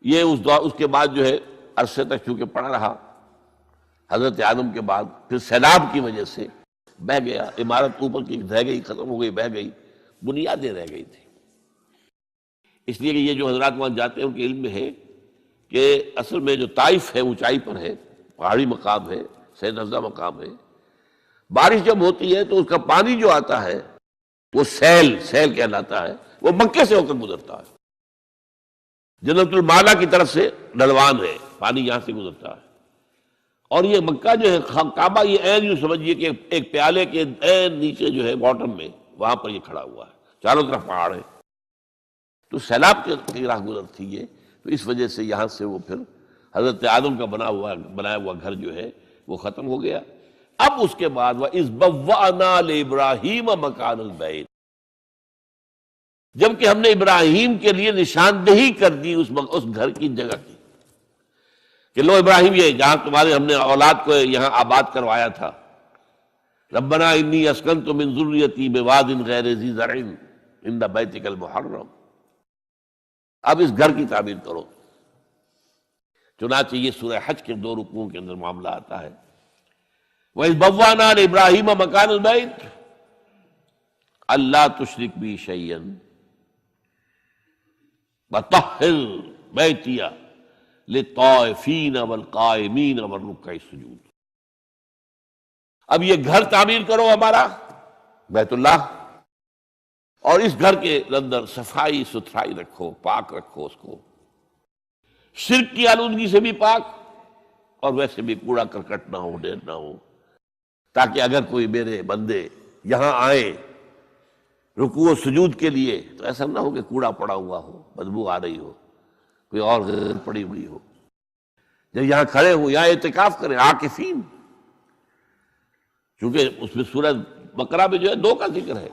یہ اس کے بعد جو ہے عرصے تک چونکہ پڑا رہا. حضرت آدم کے بعد پھر سیلاب کی وجہ سے بہہ گیا. عمارت اوپر کی رہ گئی، ختم ہو گئی، بہہ گئی، بنیادیں رہ گئی تھی. اس لیے کہ یہ جو حضرات وہاں جاتے ہیں ان کے علم میں ہے کہ اصل میں جو طائف ہے اونچائی پر ہے، پہاڑی مقام ہے، سید افزا مقام ہے. بارش جب ہوتی ہے تو اس کا پانی جو آتا ہے وہ سیل کہلاتا ہے، وہ مکے سے ہو کر گزرتا ہے. جنت المالا کی طرف سے ڈھلوان ہے، پانی یہاں سے گزرتا ہے. اور یہ مکہ جو ہے کعبہ یہ عین یوں سمجھیے کہ ایک پیالے کے عین نیچے جو ہے باٹم میں وہاں پر یہ کھڑا ہوا ہے، چاروں طرف پہاڑ ہے. تو سیلاب کی راہ گزر تھی یہ، تو اس وجہ سے یہاں سے وہ پھر حضرت آدم کا بنایا ہوا گھر جو ہے وہ ختم ہو گیا. اب اس کے بعد وَإِذْ بَوَّأْنَا لِإِبْرَاهِيمَ مَكَانَ الْبَيْتِ، جبکہ ہم نے ابراہیم کے لیے نشاندہی کر دی اس گھر کی جگہ کی کہ لو ابراہیم یہ جہاں تمہارے ہم نے اولاد کو یہاں آباد کروایا تھا، ربنا انی اسکنت من ذریتی بواد غیر ذی زرع عند بیتک المحرم. اب اس گھر کی تعمیر کرو. چنانچہ یہ سورہ حج کے 2 رکوعوں کے اندر معاملہ آتا ہے. وَإِذْ بَوَّأْنَا لِإِبْرَاهِيمَ مَكَانَ الْبَيْتِ أَلَّا تُشْرِكْ بِي شَيْئًا وَطَهِّرْ بَيْتِيَ لِلطَّائِفِينَ وَالْقَائِمِينَ وَالرُّكَّعِ السُّجُودِ. اب یہ گھر تعمیر کرو ہمارا بیت اللہ، اور اس گھر کے اندر صفائی ستھرائی رکھو، پاک رکھو اس کو، شرک کی آلودگی سے بھی پاک اور ویسے بھی کوڑا کرکٹ نہ ہو، ڈھیر نہ ہو، تاکہ اگر کوئی میرے بندے یہاں آئے رکوع و سجود کے لیے تو ایسا نہ ہو کہ کوڑا پڑا ہوا ہو، بدبو آ رہی ہو، کوئی اور غیر پڑی ہوئی ہو. جب یہاں کھڑے ہو یہاں اعتکاف کریں عاکفین، چونکہ اس میں سورہ بقرہ میں جو ہے 2 کا ذکر ہے.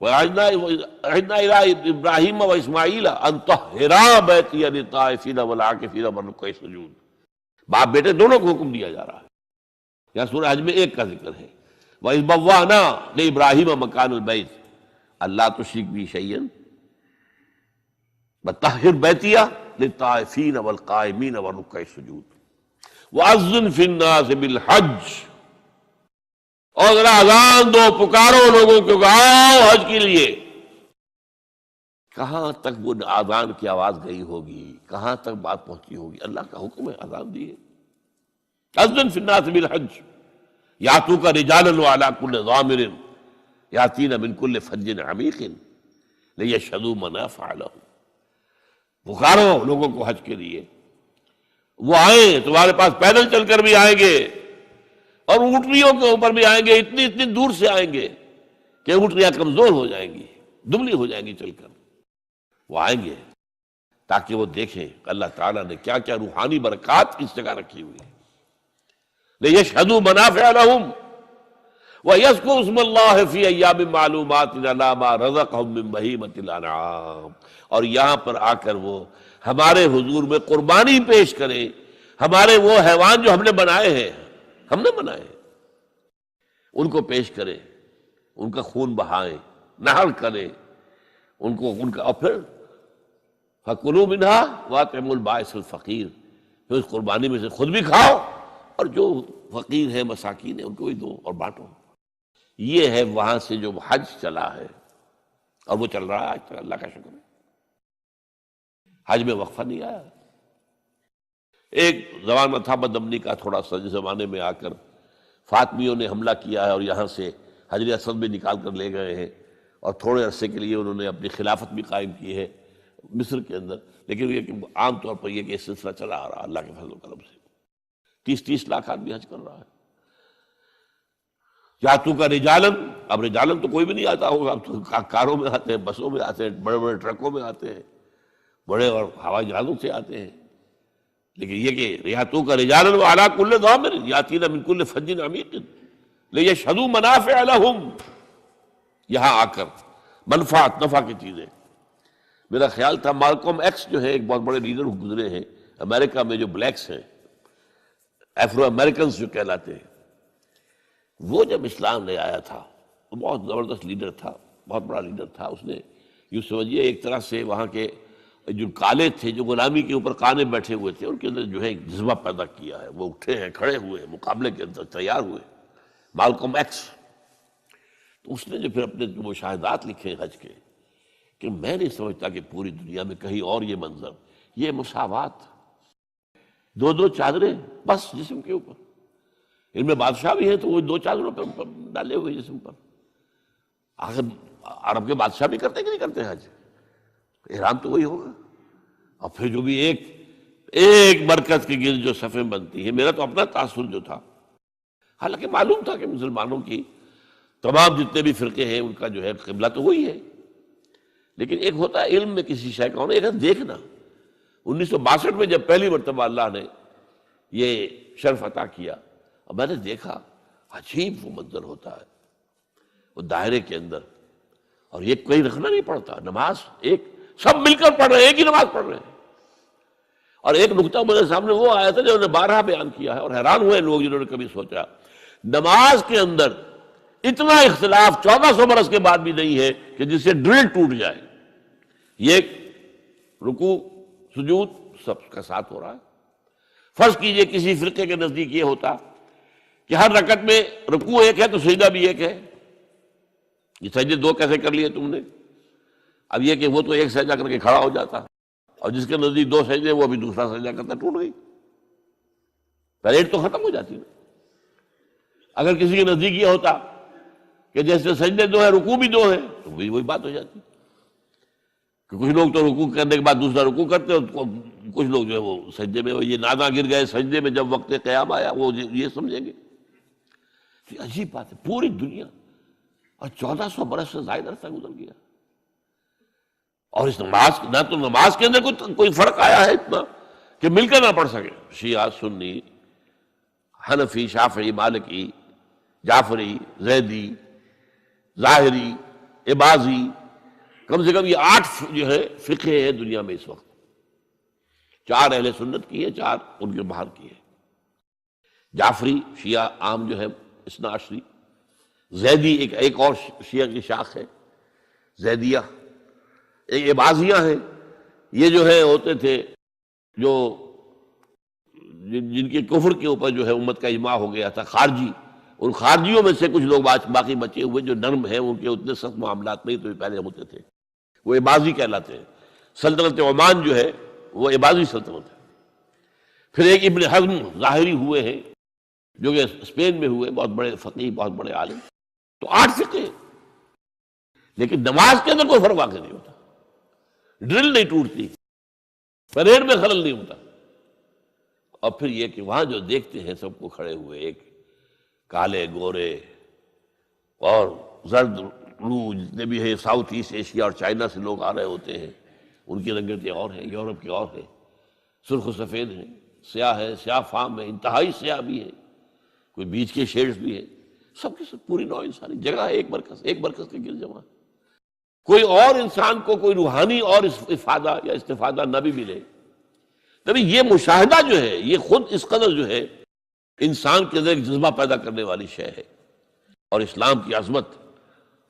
وَعِدْنَا إِلَىٰ إِبْرَاهِيمَ وَإِسْمَاعِيلَ أَن طَهِّرَا بَيْتِيَ لِلطَّائِفِينَ وَالْعَاكِفِينَ وَالرُّكَّعِ السُّجُودِ. باپ بیٹے دونوں کو حکم دیا جا رہا ہے. یہاں سورہ حج میں 1 کا ذکر ہے. وَإِذْ بَوَّأْنَا لِإِبْرَاهِيمَ مَكَانَ الْبَيْتِ أَلَّا تُشْرِكْ بِي شَيْئًا وَطَهِّرْ بَيْتِيَ لِلطَّائِفِينَ وَالْقَائِمِينَ وَالرُّكَّعِ السُّجُودِ وَأَذِّنْ فِي النَّاسِ بِالْحَجِّ. اور ذرا اذان دو، پکارو لوگوں کو کہ آؤ حج کے لیے. کہاں تک وہ اذان کی آواز گئی ہوگی، کہاں تک بات پہنچی ہوگی. اللہ کا حکم ہے، اذان دی ہے. اذن فی الناس بالحج یاتوک رجالا وعلی کل ضامر یاتین من کل فج عمیق لیشہدوا منافع لہم. پکارو لوگوں کو حج کے لیے، وہ آئیں، تمہارے پاس پیدل چل کر بھی آئیں گے اور اونٹنیوں کے اوپر بھی آئیں گے. اتنی دور سے آئیں گے کہ اونٹنیاں کمزور ہو جائیں گی، دبلی ہو جائیں گی چل کر. وہ آئیں گے تاکہ وہ دیکھیں اللہ تعالیٰ نے کیا کیا روحانی برکات اس جگہ رکھی ہوئی ہے. لیشہدوا منافع لہم ویذکروا اسم اللہ فی ایام معلومات علی ما رزقہم من بہیمۃ الانعام. اور یہاں پر آ کر وہ ہمارے حضور میں قربانی پیش کریں. ہمارے وہ حیوان جو ہم نے بنائے ہیں، ان کو پیش کریں، ان کا خون بہائیں، نہر کریں ان کا، اور پھر فَكُلُوا مِنْهَا وَأَطْعِمُوا الْبَائِسَ الْفَقِيرَ، پھر اس قربانی میں سے خود بھی کھاؤ اور جو فقیر ہے مساکین ہیں ان کو بھی دو اور بانٹو۔ یہ ہے وہاں سے جو حج چلا ہے، اور وہ چل رہا ہے آج تک، اللہ کا شکر ہے۔ حج میں وقفہ نہیں آیا۔ ایک زمانہ تھا بدامنی کا تھوڑا سا، جس زمانے میں آ کر فاطمیوں نے حملہ کیا ہے اور یہاں سے حجر اسود بھی نکال کر لے گئے ہیں، اور تھوڑے عرصے کے لیے انہوں نے اپنی خلافت بھی قائم کی ہے مصر کے اندر، لیکن یہ کہ عام طور پر یہ کہ سلسلہ چلا آ رہا اللہ کے فضل و کرم سے۔ 30 لاکھ آدمی حج کر رہا ہے۔ یاتو کا رجالن، اب رجالن تو کوئی بھی نہیں آتا ہوگا، اب تو کاروں میں آتے ہیں، بسوں میں آتے ہیں، بڑے بڑے ٹرکوں میں آتے ہیں، بڑے اور ہوائی جہازوں سے آتے ہیں، لیکن یہ کہ یاتو کا رجالن وعلی کل ضامر یاتین من کل فج عمیق لیشہدوا منافع لہم، یہاں آ کر منفعت نفع کی چیزیں۔ میرا خیال تھا مالکم ایکس جو ہے ایک بہت بڑے لیڈر گزرے ہیں امریکہ میں، جو بلیکس ہیں، ایفرو امریکنز جو کہلاتے ہیں، وہ جب اسلام لے آیا تھا وہ بہت زبردست لیڈر تھا، بہت بڑا لیڈر تھا۔ اس نے یوں سمجھیے ایک طرح سے وہاں کے جو کالے تھے، جو غلامی کے اوپر کانے بیٹھے ہوئے تھے، ان کے اندر جو ہے ایک جذبہ پیدا کیا ہے، وہ اٹھے ہیں، کھڑے ہوئے ہیں، مقابلے کے اندر تیار ہوئے، مالکم ایکس۔ تو اس نے جو پھر اپنے مشاہدات لکھے حج کے، کہ میں نہیں سمجھتا کہ پوری دنیا میں کہیں اور یہ منظر، یہ مساوات، دو چادریں بس جسم کے اوپر، ان میں بادشاہ بھی ہیں تو وہ 2 چادروں پہ ڈالے ہوئے جسم پر۔ آخر عرب کے بادشاہ بھی کرتے کہ نہیں کرتے حج؟ احرام تو وہی ہوگا، اور پھر جو بھی ایک مرکز کے گرد جو صفیں بنتی ہیں۔ میرا تو اپنا تاثر جو تھا، حالانکہ معلوم تھا کہ مسلمانوں کی تمام جتنے بھی فرقے ہیں ان کا جو ہے قبلہ تو وہی ہے، لیکن ایک ہوتا ہے علم میں کسی شے کا ہونا، ایک ہے دیکھنا۔ 1962 میں جب پہلی مرتبہ اللہ نے یہ شرف عطا کیا، اور میں نے دیکھا عجیب وہ منظر ہوتا ہے، وہ دائرے کے اندر، اور یہ کوئی رکھنا نہیں پڑتا، نماز ایک سب مل کر پڑھ رہے ہیں، ایک ہی نماز پڑھ رہے ہیں۔ اور ایک نقطہ میرے سامنے وہ آیا تھا جو انہوں نے 12 بیان کیا ہے، اور حیران ہوئے لوگ جنہوں نے کبھی سوچا نماز کے اندر اتنا اختلاف 1400 برس کے بعد بھی نہیں ہے کہ جس سے ڈرل ٹوٹ جائے۔ یہ رکوع سجود سب کا ساتھ ہو رہا ہے۔ فرض کیجئے کسی فرقے کے نزدیک یہ ہوتا کہ ہر رکعت میں رکوع ایک ہے تو سجدہ بھی ایک ہے، یہ سجدے 2 کیسے کر لیے تم نے؟ اب یہ کہ وہ تو ایک سجدہ کر کے کھڑا ہو جاتا، اور جس کے نزدیک 2 سجدے وہ بھی دوسرا سجدہ کرتا، ٹوٹ گئی، پیریڈ تو ختم ہو جاتی نا۔ اگر کسی کے نزدیک یہ ہوتا کہ جیسے سجدے 2 ہیں رکوع بھی 2 ہیں، تو وہی بات ہو جاتی کہ کچھ لوگ تو رکوع کرنے کے بعد دوسرا رکوع کرتے، اور کچھ لوگ جو ہے وہ سجدے میں، یہ نادا گر گئے سجدے میں جب وقت قیام آیا، وہ یہ سمجھیں گے۔ یہ عجیب بات ہے، پوری دنیا، اور 1400 برس سے زائد عرصہ گزر گیا، اور اس نماز نہ تو نماز کے اندر کوئی فرق آیا ہے اتنا کہ مل کر نہ پڑھ سکے، شیعہ، سنی، حنفی، شافعی، مالکی، جعفری، زیدی، ظاہری، عباضی، کم سے کم یہ 8 جو ہے فقہ ہیں دنیا میں اس وقت، 4 اہل سنت کی ہے، 4 ان کے باہر کی ہے۔ جعفری شیعہ عام جو ہے اثنا عشری، زیدی ایک اور شیعہ کی شاخ ہے زیدیہ، ایک عباضیہ ہیں، یہ جو ہے ہوتے تھے جو جن کے کفر کے اوپر جو ہے امت کا اجماع ہو گیا تھا، خارجی، ان خارجیوں میں سے کچھ لوگ باقی بچے ہوئے جو نرم ہیں، ان کے اتنے سخت معاملات نہیں تو پہلے ہوتے تھے، وہ عباضی کہلاتے ہیں۔ سلطنت عمان جو ہے وہ عباضی سلطنت ہے۔ پھر ایک ابن حزم ظاہری ہوئے ہیں جو کہ اسپین میں ہوئے، بہت بڑے فقیہ، بہت بڑے عالم۔ تو 8 فقہ ہیں، لیکن نماز کے اندر کوئی فرق واقع نہیں ہوتا، ڈرل نہیں ٹوٹتی، پریڈ میں خلل نہیں ہوتا۔ اور پھر یہ کہ وہاں جو دیکھتے ہیں سب کو کھڑے ہوئے، ایک کالے گورے اور زرد روح جتنے بھی ہیں، ساؤتھ ایسٹ ایشیا اور چائنا سے لوگ آ رہے ہوتے ہیں، ان کی رنگتیں اور ہیں، یورپ کے اور ہیں، سرخ و سفید ہیں، سیاہ ہے، سیاہ فام ہے، انتہائی سیاہ بھی ہے، کوئی بیچ کے شیڈز بھی ہے، سب کے سب پوری نوع انسانی جگہ ہے، ایک مرکز کے گرد جمع۔ کوئی اور انسان کو کوئی روحانی اور افادہ یا استفادہ نہ بھی ملے، تبھی یہ مشاہدہ جو ہے یہ خود اس قدر جو ہے انسان کے اندر ایک جذبہ پیدا کرنے والی شے ہے، اور اسلام کی عظمت،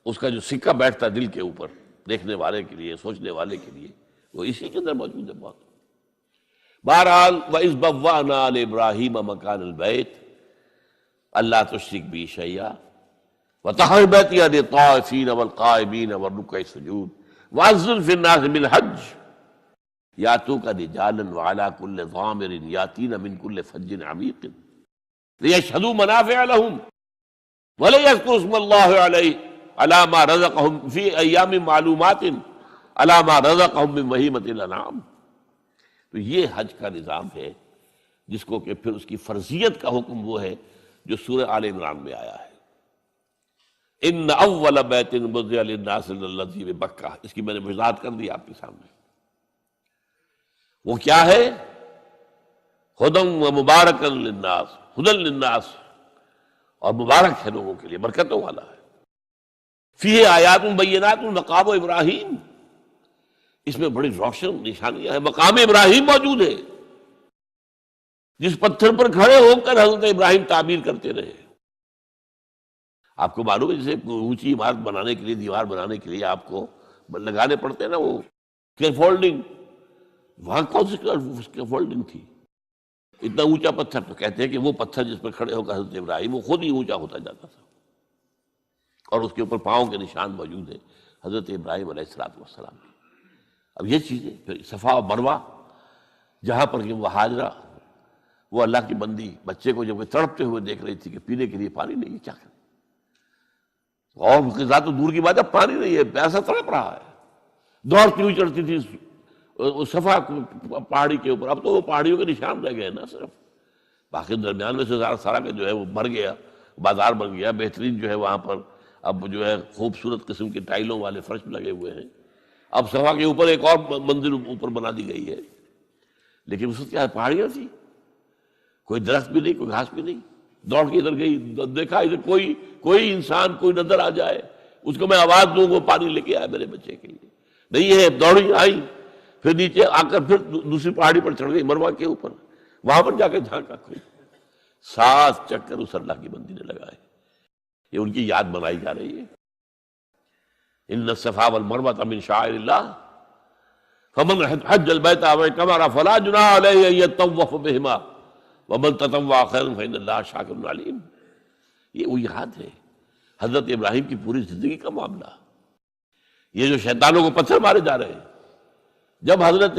اس کا جو سکہ بیٹھتا ہے دل کے اوپر، دیکھنے والے کے لیے، سوچنے والے کے لیے، وہ اسی کے اندر موجود ہے بہت. بہرحال وَإِذْ بَوَّأْنَا لِإِبْرَاهِيمَ مَكَانَ الْبَيْتِ أَلَّا تُشْرِكْ بِي شَيْئًا وَطَهِّرْ بَيْتِيَ لِلطَّائِفِينَ وَالْقَائِمِينَ وَالرُّكَّعِ السُّجُودِ وَأَذِّنْ فِي النَّاسِ بِالْحَجِّ يَأْتُوكَ رِجَالًا وَعَلَىٰ كُلِّ ضَامِرٍ يَأْتِينَ مِنْ كُلِّ فَجٍّ عَمِيقٍ لِيَشْهَدُوا مَنَافِعَ لَهُمْ وَلِيَذْكُرُوا اسْمَ اللَّهِ عَلَىٰ مَا رَزَقَهُمْ فِي أَيَّامٍ مَّعْلُومَاتٍ عَلَىٰ مَا رَزَقَهُمْ مِن بَهِيمَةِ الْأَنْعَامِ. تو یہ حج کا نظام ہے جس کو کہ پھر اس کی فرضیت کا حکم وہ ہے جو سورہ آل عمران میں آیا ہے. ان اول بیت وضع للناس الذی ببکہ، اس کی میں نے وضاحت کر دی آپ کے سامنے. وہ کیا ہے؟ ہدی و مبارکا للناس، ہدی للناس، اور مبارک ہے لوگوں کے لیے، برکتوں والا ہے. فیہ آیات بینات مقام ابراہیم، اس میں بڑی روشن نشانیاں ہیں. مقام ابراہیم موجود ہے جس پتھر پر کھڑے ہو کر حضرت ابراہیم تعمیر کرتے رہے. آپ کو معلوم ہے جیسے اونچی عمارت بنانے کے لیے، دیوار بنانے کے لیے آپ کو لگانے پڑتے ہیں نا وہ اسکیفولڈنگ. وہاں کون سی اسکیفولڈنگ تھی؟ اتنا اونچا پتھر. تو کہتے ہیں کہ وہ پتھر جس پر کھڑے ہو کر حضرت ابراہیم وہ خود ہی اونچا ہوتا جاتا تھا، اور اس کے اوپر پاؤں کے نشان موجود ہیں حضرت ابراہیم علیہ السلام. اب یہ چیزیں پھر صفا و مروہ، جہاں پر کہ وہ حاجرہ وہ اللہ کی بندی بچے کو جب تڑپتے ہوئے دیکھ رہی تھی کہ پینے کے لیے پانی نہیں ہے، کیا کریں؟ اور غذا تو دور کی بات ہے، پانی نہیں ہے، پیاسا تڑپ رہا ہے. دوڑتی ہوئی چڑھتی تھی صفا پہاڑی کے اوپر. اب تو وہ پہاڑیوں کے نشان رہ گئے نا صرف، باقی درمیان میں سے سارا کا جو ہے وہ بھر گیا، بازار بن گیا. بہترین جو ہے وہاں پر اب جو ہے خوبصورت قسم کے ٹائلوں والے فرش لگے ہوئے ہیں. اب صفا کے اوپر ایک اور منزل اوپر بنا دی گئی ہے، لیکن اس وقت کیا پہاڑیاں تھی، کوئی درخت بھی نہیں، کوئی گھاس بھی نہیں. دوڑ کے ادھر گئی، دیکھا ادھر کوئی انسان کوئی نظر آ جائے اس کو میں آواز دوں وہ پانی لے کے آئے میرے بچے کے لیے. نہیں ہے. دوڑی آئی، پھر نیچے آ کر پھر دوسری پہاڑی پر چڑھ گئی مروہ کے اوپر. وہاں پر جا کے جھانکا، کوئی 7 چکر اس اللہ کی بندی نے لگائے. یہ ان کی یاد بنائی جا رہی ہے. ان الصفا والمروۃ من شعائر اللہ فمن حج البیت او اعتمر فلا جناح علیہ ان یطوف بہما ومن تطوع خیرا فإن اللہ شاکر علیم. یہ وہ یاد ہے حضرت ابراہیم کی پوری زندگی کا معاملہ. یہ جو شیطانوں کو پتھر مارے جا رہے ہیں، جب حضرت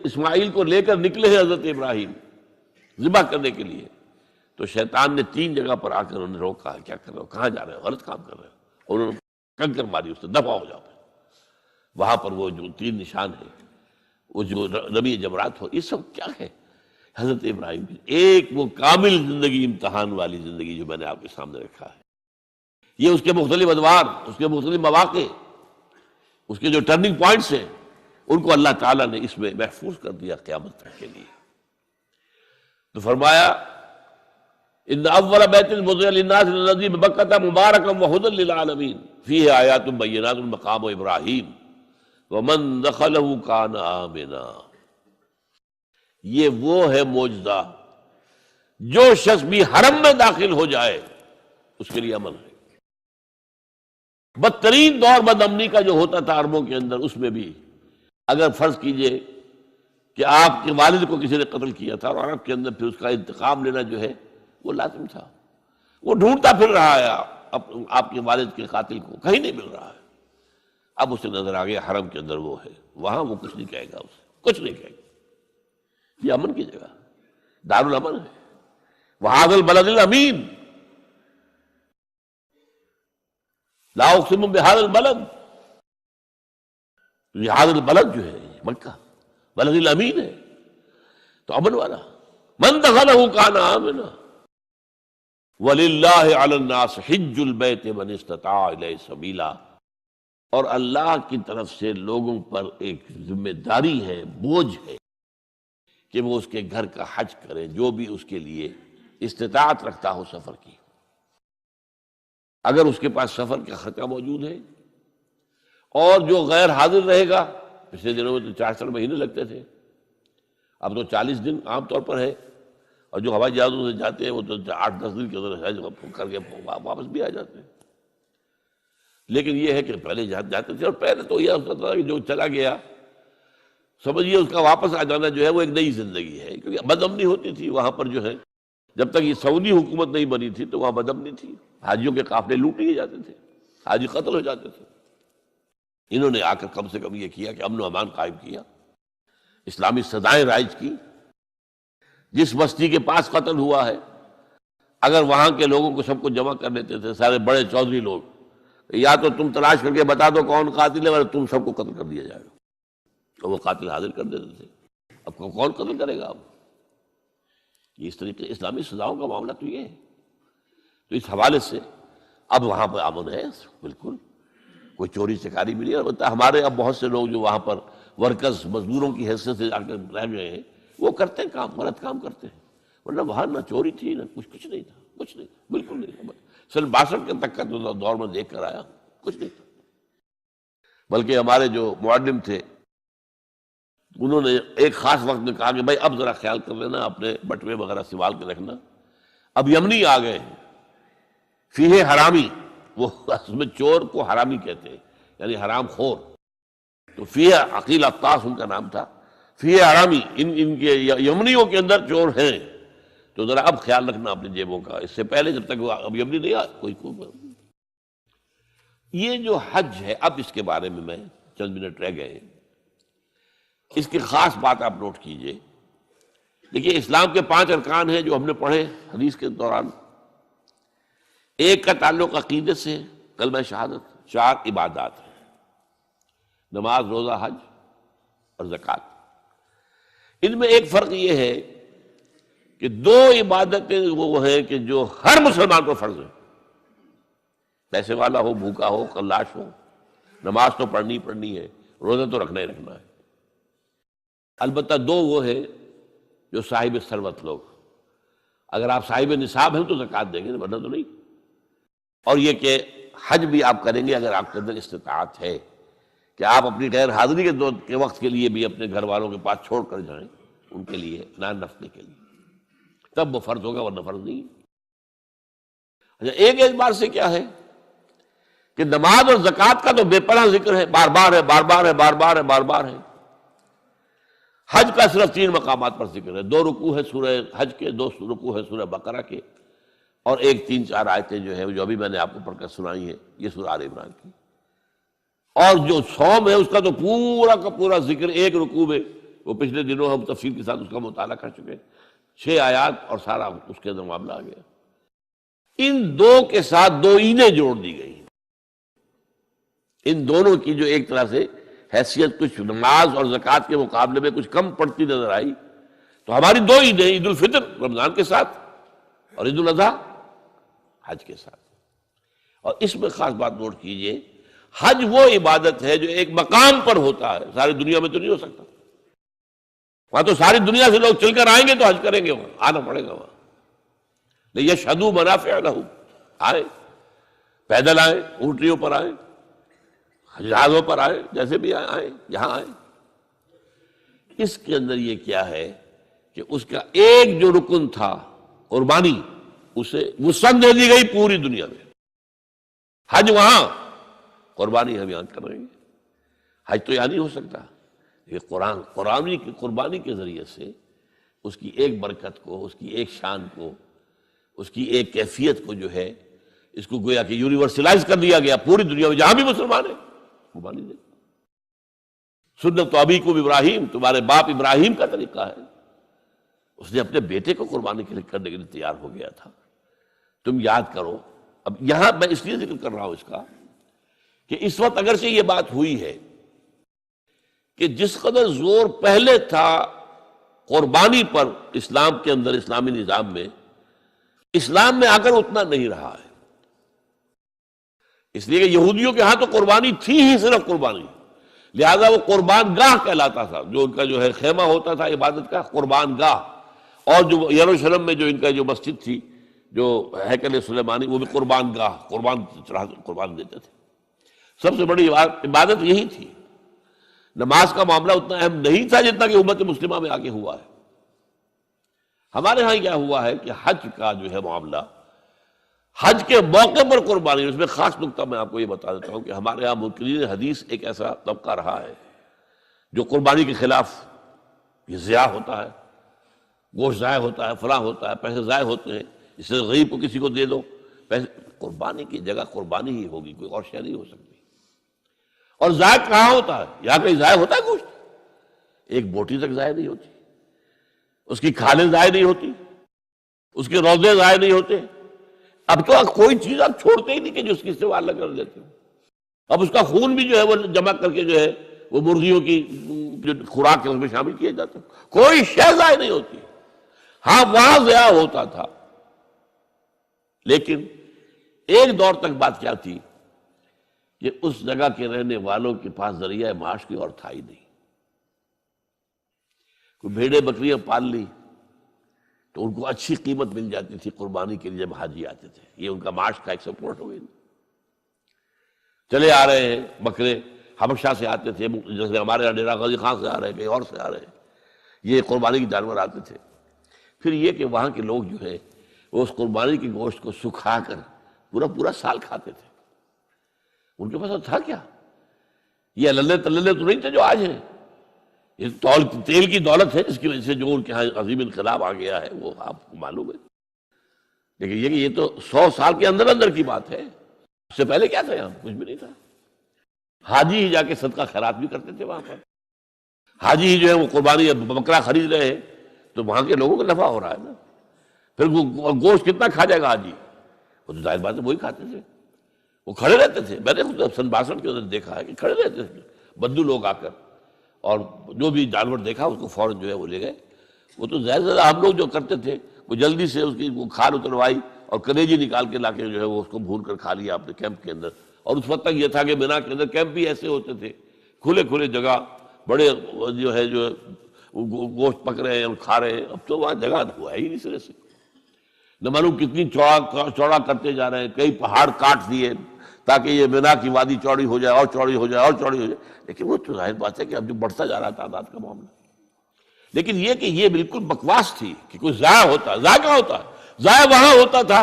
اسماعیل کو لے کر نکلے ہیں حضرت ابراہیم ذبح کرنے کے لیے، تو شیطان نے 3 جگہ پر آ کر انہیں روکا. کیا کر رہے ہو، کہاں جا رہے ہو، غلط کام کر رہے ہو. اور انہوں نے کنکر ماری، اس سے دفع ہو جاؤ. وہاں پر وہ جو 3 نشان ہیں، وہ جو رمی جمرات ہو، یہ سب کیا ہے؟ حضرت ابراہیم کی ایک وہ کامل زندگی، امتحان والی زندگی جو میں نے آپ کے سامنے رکھا ہے. یہ اس کے مختلف ادوار، اس کے مختلف مواقع، اس کے جو ٹرننگ پوائنٹس ہیں، ان کو اللہ تعالیٰ نے اس میں محفوظ کر دیا قیامت تک کے لیے. تو فرمایا ان اول بیت وضع للناس الذی ببکۃ مبارکا وہدی للعالمین فیہ آیات بینات مقام ابراہیم ومن دخلہ کان آمنا. یہ وہ ہے معجزہ، جو شخص بھی حرم میں داخل ہو جائے اس کے لیے امن ہے. بدترین دور بد امنی کا جو ہوتا تھا عربوں کے اندر، اس میں بھی اگر فرض کیجئے کہ آپ کے والد کو کسی نے قتل کیا تھا، اور عرب کے اندر پھر اس کا انتقام لینا جو ہے وہ لازم تھا. وہ ڈھونڈتا پھر رہا ہے آپ کے والد کے قاتل کو، کہیں نہیں مل رہا ہے. اب اسے نظر آ گیا حرم کے اندر وہ ہے، وہاں وہ کچھ نہیں کہے گا، اسے کچھ نہیں کہے گا. یہ امن کی جگہ، دار الامن ہے. وہذا البلد الامین، لا اقسم بہذا البلد. هذا البلد جو ہے مکہ بلد الامین ہے، تو امن والا. من دخلہ کان آمنا وللہ علی الناس حج البیت من استطاع الیہ سبیلا. اور اللہ کی طرف سے لوگوں پر ایک ذمہ داری ہے، بوجھ ہے کہ وہ اس کے گھر کا حج کرے جو بھی اس کے لیے استطاعت رکھتا ہو سفر کی. اگر اس کے پاس سفر کا خرچہ موجود ہے، اور جو غیر حاضر رہے گا، پچھلے دنوں میں تو 4 مہینے لگتے تھے، اب تو 40 دن عام طور پر ہے. اور جو ہوائی جہازوں سے جاتے ہیں وہ تو 8-10 دن کے اندر حج کر کے واپس بھی آ جاتے ہیں. لیکن یہ ہے کہ پہلے جاتے تھے، اور پہلے تو یہ ہوتا تھا کہ جو چلا گیا سمجھیے اس کا واپس آ جانا جو ہے وہ ایک نئی زندگی ہے، کیونکہ بد امنی ہوتی تھی وہاں پر جو ہے، جب تک یہ سعودی حکومت نہیں بنی تھی تو وہاں بد امنی تھی، حاجیوں کے قافلے لوٹ لیے جاتے تھے، حاجی قتل ہو جاتے تھے۔ انہوں نے آ کر کم سے کم یہ کیا کہ امن و امان قائم کیا، اسلامی سزائیں رائج کی۔ جس بستی کے پاس قتل ہوا ہے، اگر وہاں کے لوگوں کو سب کو جمع کر لیتے تھے، سارے بڑے چودھری لوگ، یا تو تم تلاش کر کے بتا دو کون قاتل ہے، ورنہ تم سب کو قتل کر دیا جائے گا، تو وہ قاتل حاضر کر دیتے تھے۔ اب کون قتل کرے گا؟ اب یہ اس طریقے اسلامی سزاؤں کا معاملہ تو یہ ہے۔ تو اس حوالے سے اب وہاں پہ امن ہے، بالکل کوئی چوری چکاری بھی نہیں۔ البتہ ہمارے اب بہت سے لوگ جو وہاں پر ورکرز، مزدوروں کی حیثیت سے آ کر رہ گئے ہیں، وہ کرتے ہیں کام، غلط کام کرتے ہیں، ورنہ وہاں نہ چوری تھی نہ کچھ نہیں تھا، کچھ نہیں تھا، بالکل نہیں تھا۔ سن 62 کے تک کا دور میں دیکھ کر آیا، کچھ نہیں تھا۔ بلکہ ہمارے جو معلم تھے انہوں نے ایک خاص وقت میں کہا کہ بھائی اب ذرا خیال کر لینا، اپنے بٹوے وغیرہ سنبھال کے رکھنا، اب یمنی آ گئے ہیں، فیہ حرامی، وہ اس میں چور کو حرامی کہتے ہیں، یعنی حرام خور، تو فیہ عقیل عطاس ان کا نام تھا، فیہ حرامی، ان کے یمنیوں کے اندر چور ہیں، تو ذرا اب خیال رکھنا اپنی جیبوں کا، اس سے پہلے جب تک وہ اب یمنی نہیں آ کوئی یہ جو حج ہے، اب اس کے بارے میں چند منٹ رہ گئے، اس کی خاص بات آپ نوٹ کیجئے۔ دیکھیے اسلام کے 5 ارکان ہیں جو ہم نے پڑھے حدیث کے دوران۔ ایک کا تعلق عقیدت سے، کلمہ شہادت، 4 عبادات ہیں، نماز، روزہ، حج اور زکوٰۃ۔ ان میں ایک فرق یہ ہے کہ 2 عبادتیں وہ ہیں کہ جو ہر مسلمان کو فرض ہے، پیسے والا ہو، بھوکا ہو، خلاش ہو، نماز تو پڑھنی ہے، روزہ تو رکھنا ہی رکھنا ہے۔ البتہ 2 وہ ہیں جو صاحب ثروت لوگ، اگر آپ صاحب نصاب ہیں تو زکوٰۃ دیں گے، ورنہ تو نہیں۔ اور یہ کہ حج بھی آپ کریں گے اگر آپ کے اندر استطاعت ہے کہ آپ اپنی غیر حاضری کے وقت کے لیے بھی اپنے گھر والوں کے پاس چھوڑ کر جائیں، ان کے لیے نان نفقے کے لیے، تب وہ فرض ہوگا، ورنہ فرض نہیں۔ اچھا، ایک اعتبار سے کیا ہے کہ نماز اور زکوٰۃ کا تو بے پناہ ذکر ہے، بار بار ہے، بار بار ہے، بار بار ہے، بار بار ہے۔ حج کا صرف 3 مقامات پر ذکر ہے، 2 رکوع ہے سورہ حج کے، 2 رکوع ہے سورہ بقرہ کے، اور 3-4 آیتیں جو ہے جو ابھی میں نے آپ کو پڑھ کر سنائی ہیں، یہ سورہ آل عمران کی۔ اور جو صوم ہے اس کا تو پورا کا پورا ذکر 1 رکوع میں، وہ پچھلے دنوں ہم تفصیل کے ساتھ اس کا مطالعہ کر چکے ہیں، 6 آیات اور سارا اس کے اندر معاملہ آ گیا۔ ان 2 کے ساتھ 2 عیدیں جوڑ دی گئی، ان دونوں کی جو ایک طرح سے حیثیت کچھ نماز اور زکوٰۃ کے مقابلے میں کچھ کم پڑتی نظر آئی، تو ہماری 2 عیدیں، عید الفطر رمضان کے ساتھ اور عید الاضحیٰ حج کے ساتھ۔ اور اس میں خاص بات نوٹ کیجئے، حج وہ عبادت ہے جو ایک مقام پر ہوتا ہے، ساری دنیا میں تو نہیں ہو سکتا، وہاں تو ساری دنیا سے لوگ چل کر آئیں گے تو حج کریں گے، وہاں آنا پڑے گا، وہاں لیشہدوا منافع لہم، آئے پیدل آئے، اونٹنیوں پر آئے، جہازوں پر آئے، جیسے بھی آئے، یہاں آئے۔ اس کے اندر یہ کیا ہے کہ اس کا ایک جو رکن تھا قربانی، اسے وسعت دے دی گئی پوری دنیا میں۔ حج وہاں، قربانی ہم یہاں کر رہے ہیں۔ حج تو یہاں نہیں ہو سکتا، یہ قربانی کے ذریعے سے اس کی ایک برکت کو، اس کی ایک شان کو، اس کی ایک کیفیت کو جو ہے، اس کو گویا کہ یونیورسلائز کر دیا گیا پوری دنیا میں، جہاں بھی مسلمان ہیں قربانی دے۔ سنت ابیکم ابراہیم، تمہارے باپ ابراہیم کا طریقہ ہے، اس نے اپنے بیٹے کو قربانی کرنے کے لیے تیار ہو گیا تھا۔ تم یاد کرو، اب یہاں میں اس لیے ذکر کر رہا ہوں اس کا کہ اس وقت اگرچہ یہ بات ہوئی ہے کہ جس قدر زور پہلے تھا قربانی پر اسلام کے اندر، اسلامی نظام میں، اسلام میں آ کر اتنا نہیں رہا ہے، اس لیے کہ یہودیوں کے ہاں تو قربانی تھی ہی صرف قربانی، لہذا وہ قربان گاہ کہلاتا تھا، جو ان کا جو ہے خیمہ ہوتا تھا عبادت کا، قربان گاہ۔ اور جو یروشلم میں جو ان کا جو مسجد تھی، جو ہیکل سلیمانی، وہ بھی قربان گاہ، قربان دیتے تھے۔ سب سے بڑی عبادت یہی تھی۔ نماز کا معاملہ اتنا اہم نہیں تھا جتنا کہ امت مسلمہ میں آگے ہوا ہے۔ ہمارے ہاں کیا ہوا ہے کہ حج کا جو ہے معاملہ، حج کے موقع پر قربانی، اس میں خاص نقطہ میں آپ کو یہ بتا دیتا ہوں کہ ہمارے ہاں منکرین حدیث ایک ایسا طبقہ رہا ہے جو قربانی کے خلاف یہ ضیاع ہوتا ہے، گوشت ضائع ہوتا ہے، فلاں ہوتا ہے، پیسے ضائع ہوتے ہیں، اس سے غریب کو کسی کو دے دو پیسے، قربانی کی جگہ قربانی ہی ہوگی، کوئی اور شے نہیں ہو سکتی۔ اور ضائع کہاں ہوتا ہے؟ یہاں کہیں ضائع ہوتا ہے گوشت؟ ایک بوٹی تک ضائع نہیں ہوتی، اس کی کھالیں ضائع نہیں ہوتی، اس کے روزے ضائع نہیں ہوتے۔ اب تو کوئی چیز آپ چھوڑتے ہی نہیں کہ جو اس کی سوا الگ کر دیتے ہو۔ اب اس کا خون بھی جو ہے وہ جمع کر کے جو ہے وہ مرغیوں کی جو خوراک ہے اس میں شامل کیے جاتے ہیں، کوئی شے ضائع نہیں ہوتی۔ ہاں وہاں ضیاع ہوتا تھا، لیکن ایک دور تک بات کیا تھی کہ اس جگہ کے رہنے والوں کے پاس ذریعہ معاش کوئی اور تھا ہی نہیں۔ کوئی بھیڑیں بکریاں پال لی تو ان کو اچھی قیمت مل جاتی تھی قربانی کے لیے جب حاجی آتے تھے، یہ ان کا معاش کا ایک سپورٹ ہو گئی۔ چلے آ رہے ہیں بکرے، حبشہ سے آتے تھے، جیسے ہمارے یہاں ڈیرہ غازی خان سے آ رہے ہیں، کہیں اور سے آ رہے ہیں، یہ قربانی کے جانور آتے تھے۔ پھر یہ کہ وہاں کے لوگ جو ہے وہ اس قربانی کے گوشت کو سکھا کر پورا پورا سال کھاتے تھے۔ ان کے پاس تھا کیا؟ یہ للے تللے تو نہیں تھے جو آج ہیں، یہ تیل کی دولت ہے جس کی وجہ سے جو ان کے یہاں عظیم انقلاب آ گیا ہے وہ آپ کو معلوم ہے۔ لیکن یہ کہ یہ تو 100 سال کے اندر اندر کی بات ہے، اس سے پہلے کیا تھا؟ یہاں کچھ بھی نہیں تھا۔ حاجی ہی جا کے صدقہ خیرات بھی کرتے تھے وہاں پر، حاجی ہی جو ہے وہ قربانی بکرا خرید رہے ہیں تو وہاں کے لوگوں کو نفع ہو رہا ہے نا۔ پھر وہ گوشت کتنا کھا جائے گا حاجی؟ وہ تو ظاہر بات ہے وہی کھاتے تھے، وہ کھڑے رہتے تھے۔ میں نے خود سن 62 کے اندر دیکھا ہے کہ کھڑے رہتے تھے بدو لوگ آ کر، اور جو بھی جانور دیکھا اس کو فوراً جو ہے وہ لے گئے۔ وہ تو زیادہ ہم لوگ جو کرتے تھے وہ جلدی سے اس کی وہ کھال اتروائی اور کلیجی نکال کے لا کے جو ہے وہ اس کو بھون کر کھا لیا اپنے کیمپ کے اندر۔ اور اس وقت تک یہ تھا کہ مینا کے اندر کیمپ بھی ایسے ہوتے تھے، کھلے کھلے جگہ، بڑے جو ہے جو گوشت پک رہے ہیں اور کھا رہے ہیں۔ اب تو وہاں جگہ ہوا ہی نہیں سرے سے، نہ معلوم کتنی چوڑا کرتے جا رہے ہیں، کئی پہاڑ کاٹ دیے تاکہ یہ مینا کی وادی چوڑی ہو جائے اور چوڑی ہو جائے اور چوڑی ہو جائے۔ لیکن وہ تو ظاہر بات ہے کہ اب جو بڑھتا جا رہا تعداد کا معاملہ، لیکن یہ کہ یہ بالکل بکواس تھی کہ کوئی ضائع ہوتا ہے۔ ضائع کہاں ہوتا ہے؟ ضائع وہاں ہوتا تھا،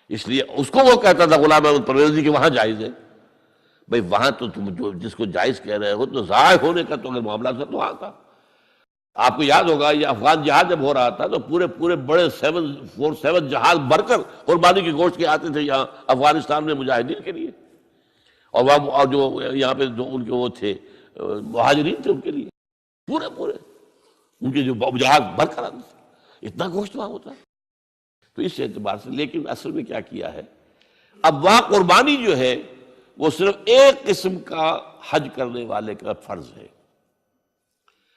اس لیے اس کو وہ کہتا تھا غلام احمد پرویزی کہ وہاں جائز ہے۔ بھئی وہاں تو تم جو جس کو جائز کہہ رہے ہو تو ضائع ہونے کا تو اگر معاملہ تھا تو وہاں تھا۔ آپ کو یاد ہوگا یہ افغان جہاد جب ہو رہا تھا تو پورے بڑے 747 جہاز بھر کر قربانی کے گوشت کے آتے تھے یہاں افغانستان میں مجاہدین کے لیے، اور وہاں اور جو یہاں پہ جو ان کے وہ تھے مہاجرین تھے ان کے لیے، پورے ان کے جو جہاز بھر کر آتے تھے، اتنا گوشت وہاں ہوتا ہے۔ تو اس اعتبار سے لیکن اصل میں کیا کیا ہے، اب وہاں قربانی جو ہے وہ صرف ایک قسم کا حج کرنے والے کا فرض ہے۔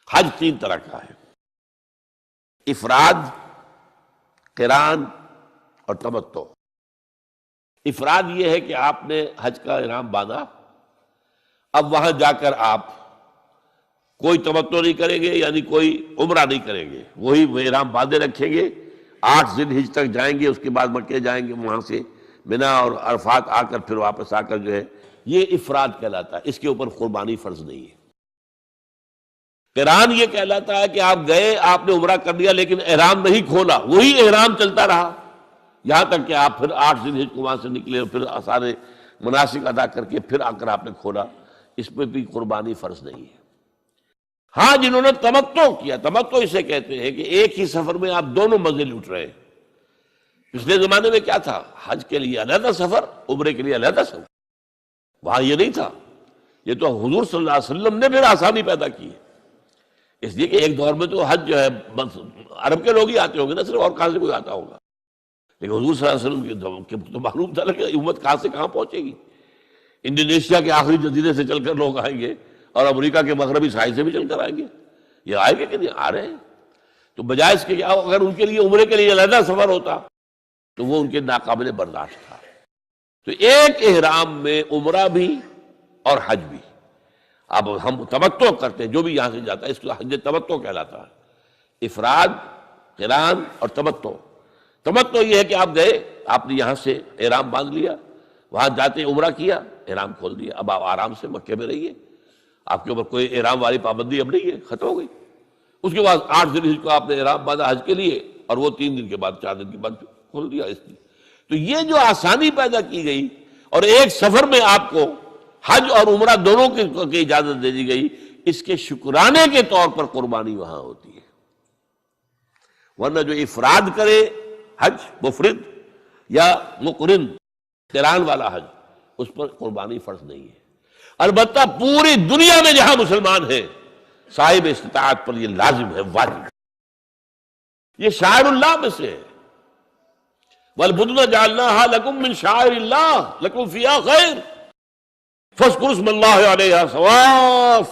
حج 3 طرح کا ہے، افراد، قران اور تمتع۔ افراد یہ ہے کہ آپ نے حج کا احرام باندھا، اب وہاں جا کر آپ کوئی تمتع نہیں کریں گے، یعنی کوئی عمرہ نہیں کریں گے، وہی احرام باندھے رکھیں گے، 8 ذی الحجہ تک جائیں گے، اس کے بعد مکے جائیں گے، وہاں سے منا اور عرفات آ کر پھر واپس آ کر جو ہے یہ افراد کہلاتا ہے، اس کے اوپر قربانی فرض نہیں ہے۔ قران یہ کہلاتا ہے کہ آپ گئے، آپ نے عمرہ کر لیا لیکن احرام نہیں کھولا، وہی احرام چلتا رہا یہاں تک کہ آپ پھر 8 ذی الحجہ کو وہاں سے نکلے، پھر سارے مناسک ادا کر کے پھر آ کر آپ نے کھولا، اس پہ بھی قربانی فرض نہیں ہے۔ ہاں جنہوں نے تمتع کیا، تمتع اسے کہتے ہیں کہ ایک ہی سفر میں آپ دونوں مزے لوٹ رہے ہیں۔ پچھلے زمانے میں کیا تھا، حج کے لیے علیحدہ سفر، عمرے کے لیے علیحدہ سفر، وہاں یہ نہیں تھا۔ یہ تو حضور صلی اللہ علیہ وسلم نے پھر آسانی پیدا کی ہے، اس لیے کہ ایک دور میں تو حج جو ہے بس عرب کے لوگ ہی آتے ہوں گے نا صرف، اور کہاں سے کوئی آتا ہوگا، لیکن حضور صلی اللہ علیہ وسلم کے تو معلوم تھا کہ امت کہاں سے کہاں پہنچے گی۔ انڈونیشیا کے آخری جزیرے سے چل کر لوگ آئیں گے اور امریکہ کے مغربی ساحل سے بھی چل کر آئیں گے، یہ آئے گے کہ نہیں آ رہے ہیں۔ تو بجائے اس کے کہ اگر ان کے لیے عمرے کے لیے علیحدہ سفر ہوتا تو وہ ان کے ناقابل برداشت تھا۔ تو ایک احرام میں عمرہ بھی اور حج بھی۔ اب ہم تمتع کرتے ہیں، جو بھی یہاں سے جاتا ہے اس کو حج تمتع کہلاتا ہے، افراد، قران اور تمتع۔ تمتع یہ ہے کہ آپ گئے، آپ نے یہاں سے احرام باندھ لیا، وہاں جاتے عمرہ کیا، احرام کھول دیا، اب آپ آرام سے مکے میں رہیے، آپ کے اوپر کوئی احرام والی پابندی اب نہیں ہے، ختم ہو گئی۔ اس کے بعد 8 ذی الحجہ کو آپ نے احرام باندھا حج کے لیے، اور وہ 3 دن کے بعد 4 دن کے بعد کھول دیا اس لیے۔ تو یہ جو آسانی پیدا کی گئی اور ایک سفر میں آپ کو حج اور عمرہ دونوں کی اجازت دے دی گئی، اس کے شکرانے کے طور پر قربانی وہاں ہوتی ہے، ورنہ جو افراد کرے حج مفرد یا مقرن قران والا حج، اس پر قربانی فرض نہیں ہے۔ البتہ پوری دنیا میں جہاں مسلمان ہیں صاحب استطاعت پر یہ لازم ہے، واجب ہے، یہ شاعر اللہ میں سے ہے۔ وَالْبُدْنَ جَعَلْنَاهَا لَكُم مِّن شَعَائِرِ اللَّهِ لَكُمْ فِيهَا خَيْرٌ فَاذْكُرُوا اسْمَ اللَّهِ عَلَيْهَا صَوَافَّ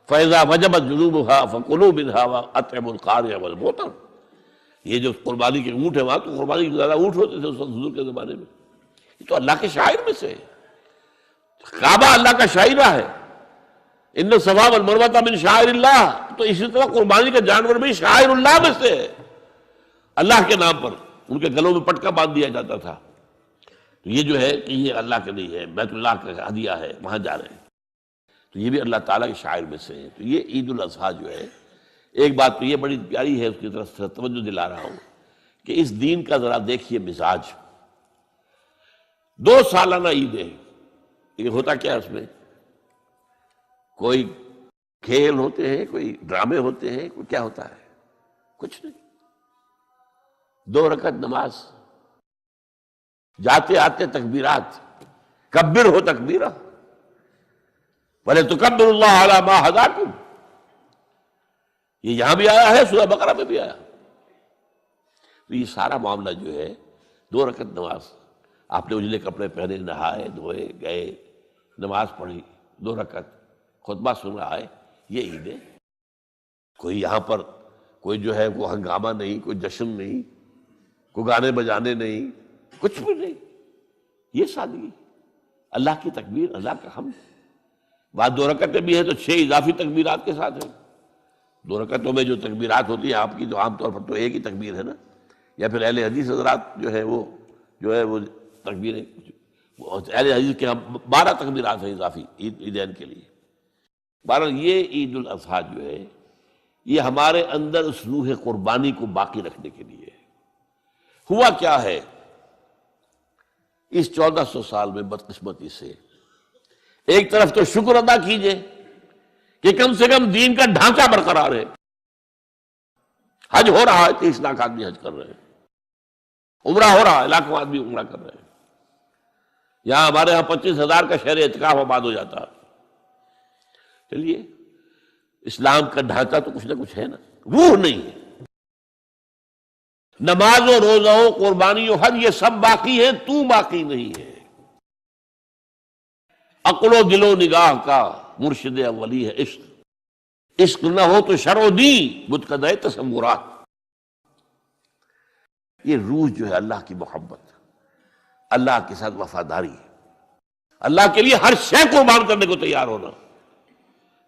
فَإِذَا وَجَبَتْ جُنُوبُهَا فَكُلُوا مِنْهَا وَأَطْعِمُوا الْقَانِعَ وَالْمُعْتَرَ۔ یہ جو قربانی کے اونٹ ہیں، وہاں تو قربانی کے زیادہ اونٹ ہوتے تھے اس وقت حضور کے زمانے میں، یہ تو اللہ کے شاعر میں سے ہے، کعبہ اللہ کا شاعرہ ہے، ان الصفا والمروہ من شعائر اللہ، تو اسی طرح قربانی کا جانور بھی شاعر اللہ میں سے ہے، اللہ کے نام پر ان کے گلوں میں پٹکا باندھ دیا جاتا تھا۔ تو یہ جو ہے کہ یہ اللہ کے نہیں ہے، بیت اللہ کا ہدیہ ہے، وہاں جا رہے ہیں، تو یہ بھی اللہ تعالیٰ کے شاعر میں سے ہے۔ تو یہ عید الاضحیٰ جو ہے، ایک بات تو یہ بڑی پیاری ہے، اس کی طرف سے توجہ دلا رہا ہوں کہ اس دین کا ذرا دیکھیے مزاج۔ 2 سالانہ عیدیں، یہ ہوتا کیا ہے اس میں؟ کوئی کھیل ہوتے ہیں، کوئی ڈرامے ہوتے ہیں، کوئی کیا ہوتا ہے؟ کچھ نہیں، 2 رکعت نماز، جاتے آتے تکبیرات، کبر ہو تکبیرہ وَلِتُكَبِّرُوا اللَّهَ عَلَى مَا هَدَاكُمْ، یہ یہاں بھی آیا ہے، سورہ بقرہ میں بھی آیا۔ تو یہ سارا معاملہ جو ہے 2 رکعت نماز، آپ نے اجلے کپڑے پہنے، نہائے دھوئے گئے، نماز پڑھی 2 رکعت، خطبہ سن رہا ہے، یہ عید ہے۔ کوئی یہاں پر کوئی جو ہے وہ ہنگامہ نہیں، کوئی جشن نہیں، کوئی گانے بجانے نہیں، کچھ بھی نہیں، یہ سادگی، اللہ کی تکبیر، اللہ کا حمد۔ بعد 2 رکعتیں بھی ہیں تو 6 اضافی تکبیرات کے ساتھ ہیں۔ 2 رکعتوں میں جو تکبیرات ہوتی ہیں آپ کی، تو عام طور پر تو ایک ہی تکبیر ہے نا، یا پھر اہل حدیث حضرات جو ہے وہ تکبیریں، اہل حدیث کے 12 تکبیرات ہیں اضافی عیدین کے لیے۔ بہرحال یہ عید الاضحیٰ جو ہے، یہ ہمارے اندر اس روح قربانی کو باقی رکھنے کے لیے ہے۔ ہوا کیا ہے اس 1400 سال میں بدقسمتی سے؟ ایک طرف تو شکر ادا کیجئے کہ کم سے کم دین کا ڈھانچہ برقرار ہے، حج ہو رہا ہے، 30 لاکھ آدمی حج کر رہے ہیں، عمرہ ہو رہا ہے، لاکھوں آدمی عمرہ کر رہے ہیں، یہاں ہمارے ہاں 25,000 کا شہر اعتکاف آباد ہو جاتا ہے۔ چلیے، اسلام کا ڈھانچہ تو کچھ نہ کچھ ہے نا، روح نہیں ہے۔ نماز و روزہ و قربانی و حج یہ سب باقی ہے، تو باقی نہیں ہے۔ عقل و دل و نگاہ کا مرشد اولی ہے عشق، عشق نہ ہو تو شرع و دین متقدع تصورات۔ یہ روح جو ہے اللہ کی محبت، اللہ کے ساتھ وفاداری، اللہ کے لیے ہر شے قربان کرنے کو تیار ہونا۔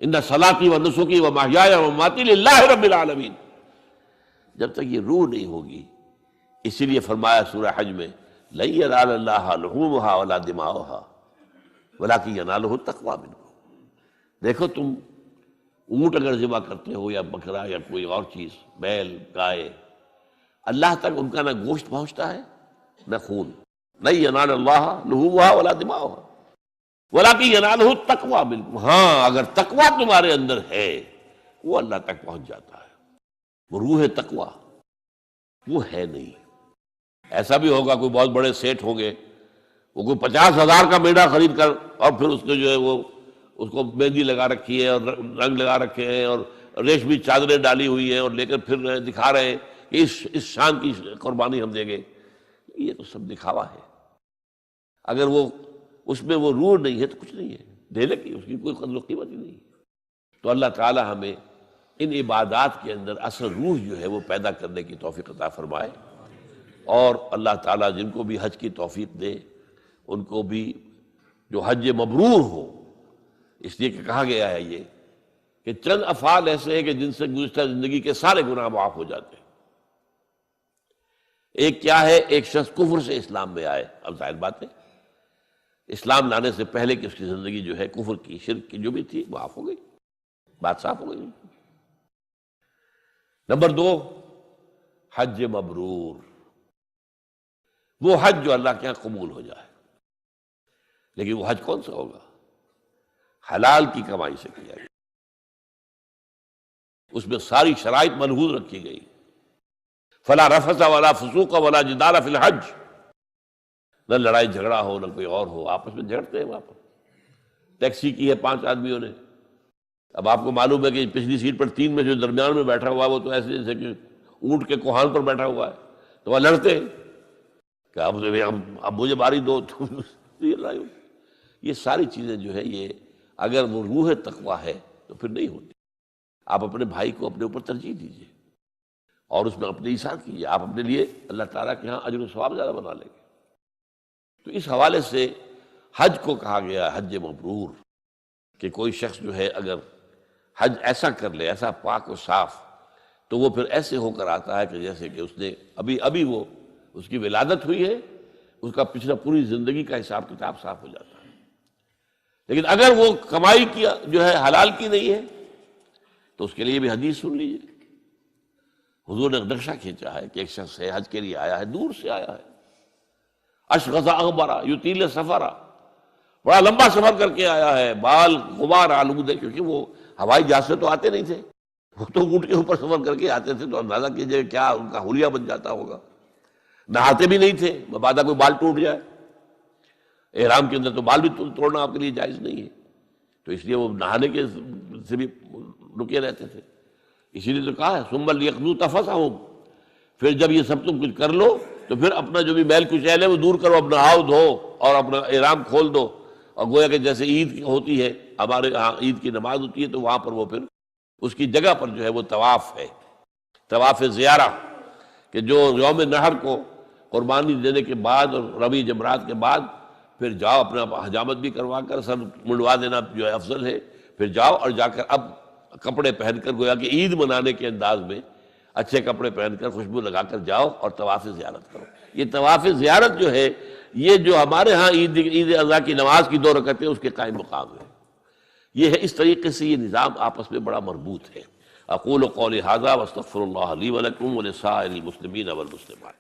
ان صلاتی و نسکی و محیایا و مماتی للہ رب العالمین۔ جب تک یہ روح نہیں ہوگی، اسی لیے فرمایا سورہ حج میں لن ینال اللہ لحومها ولا دماؤها ولکن ینالہ التقوی منکم۔ دیکھو تم اونٹ اگر ذبح کرتے ہو یا بکرا یا کوئی اور چیز، بیل گائے، اللہ تک ان کا نہ گوشت پہنچتا ہے نہ خون۔ لن ینال اللہ لحومها ولا دماؤها ولکن ینالہ التقوی منکم۔ ہاں، اگر تقوی تمہارے اندر ہے وہ اللہ تک پہنچ جاتا ہے، وہ روح تقوی وہ ہے نہیں۔ ایسا بھی ہوگا کوئی بہت بڑے سیٹ ہوں گے، وہ کوئی 50,000 کا میڑا خرید کر، اور پھر اس نے جو ہے وہ اس کو مہندی لگا رکھی ہے اور رنگ لگا رکھے ہیں اور ریشمی چادریں ڈالی ہوئی ہیں اور لے کر پھر رہے، دکھا رہے ہیں کہ اس شان کی قربانی ہم دیں گے۔ یہ تو سب دکھاوا ہے۔ اگر وہ اس میں وہ روح نہیں ہے تو کچھ نہیں ہے، دینے کی اس کی کوئی قدر و قیمت ہی نہیں۔ تو اللہ تعالی ہمیں ان عبادات کے اندر اصل روح جو ہے وہ پیدا کرنے کی توفیق عطا فرمائے، اور اللہ تعالیٰ جن کو بھی حج کی توفیق دے ان کو بھی جو حج مبرور ہو، اس لیے کہ کہا گیا ہے یہ کہ چند افعال ایسے ہیں کہ جن سے گزشتہ زندگی کے سارے گناہ معاف ہو جاتے ہیں۔ ایک کیا ہے؟ ایک شخص کفر سے اسلام میں آئے، اب ظاہر بات ہے اسلام لانے سے پہلے کہ اس کی زندگی جو ہے کفر کی، شرک کی جو بھی تھی معاف ہو گئی، بات صاف ہو گئی۔ نمبر 2، حج مبرور، وہ حج جو اللہ کے یہاں قبول ہو جائے۔ لیکن وہ حج کون سا ہوگا؟ حلال کی کمائی سے کیا گیا، اس میں ساری شرائط ملحوظ رکھی گئی. فلا رفث ولا فسوق ولا جدال فی الحج، نہ لڑائی جھگڑا ہو نہ کوئی اور ہو. آپس میں جھگڑتے ہیں وہاں پر. ٹیکسی کی ہے 5 آدمیوں نے، اب آپ کو معلوم ہے کہ پچھلی سیٹ پر 3 میں جو درمیان میں بیٹھا ہوا ہے وہ تو ایسے جیسے کہ اونٹ کے کوہان پر بیٹھا ہوا ہے، تو وہ لڑتے ہیں کہ اب مجھے باری دو. یہ ساری چیزیں جو ہے یہ اگر وہ روح تقویٰ ہے تو پھر نہیں ہوتی. آپ اپنے بھائی کو اپنے اوپر ترجیح دیجیے اور اس میں اپنے ایثار کیجیے، آپ اپنے لیے اللہ تعالیٰ کے ہاں اجر و ثواب زیادہ بنا لیں گے. تو اس حوالے سے حج کو کہا گیا حج مبرور، کہ کوئی شخص جو ہے اگر حج ایسا کر لے، ایسا پاک و صاف، تو وہ پھر ایسے ہو کر آتا ہے کہ جیسے کہ اس نے ابھی وہ اس کی ولادت ہوئی ہے، اس کا پچھلا پوری زندگی کا حساب کتاب صاف ہو جاتا ہے. لیکن اگر وہ کمائی کیا جو ہے حلال کی نہیں ہے تو اس کے لیے بھی حدیث سن لیجیے. حضور نے نقشہ کھینچا ہے کہ ایک شخص ہے حج کے لیے آیا ہے، دور سے آیا ہے، اشغث اغبرا یطیل سفرا، بڑا لمبا سفر کر کے آیا ہے، بال غبار آلود ہے، کیونکہ وہ ہوائی جہاز سے تو آتے نہیں تھے، وہ تو اونٹ کے اوپر سفر کر کے آتے تھے. تو اندازہ کیجیے کیا ان کا حلیہ بن جاتا ہوگا. نہاتے بھی نہیں تھے، مبادا کوئی بال ٹوٹ جائے. احرام کے اندر تو بال بھی توڑنا آپ کے لیے جائز نہیں ہے، تو اس لیے وہ نہانے کے سے بھی رکے رہتے تھے. اسی لیے تو کہا ہے ثم لیقضوا تفثہم، پھر جب یہ سب تم کچھ کر لو تو پھر اپنا جو بھی میل کچیل ہے وہ دور کرو، اپنا نہاؤ دھو اور اپنا احرام کھول دو. اور گویا کہ جیسے عید ہوتی ہے، ہمارے ہاں عید کی نماز ہوتی ہے، تو وہاں پر وہ پھر اس کی جگہ پر جو ہے وہ طواف ہے، طواف زیارہ، کہ جو یوم نحر کو قربانی دینے کے بعد اور رمی جمرات کے بعد پھر جاؤ اپنا حجامت بھی کروا کر سر منڈوا دینا جو ہے افضل ہے. پھر جاؤ اور جا کر اب کپڑے پہن کر گویا کہ عید منانے کے انداز میں اچھے کپڑے پہن کر خوشبو لگا کر جاؤ اور طواف زیارت کرو. یہ طواف زیارت جو ہے یہ جو ہمارے ہاں عید اضحیٰ کی نماز کی 2 رکعتیں اس کے قائم مقام ہے. یہ ہے اس طریقے سے یہ نظام آپس میں بڑا مربوط ہے. اقول قولی ھذا واستغفر اللہ لی ولکم ولسائر المسلمین والمسلمات.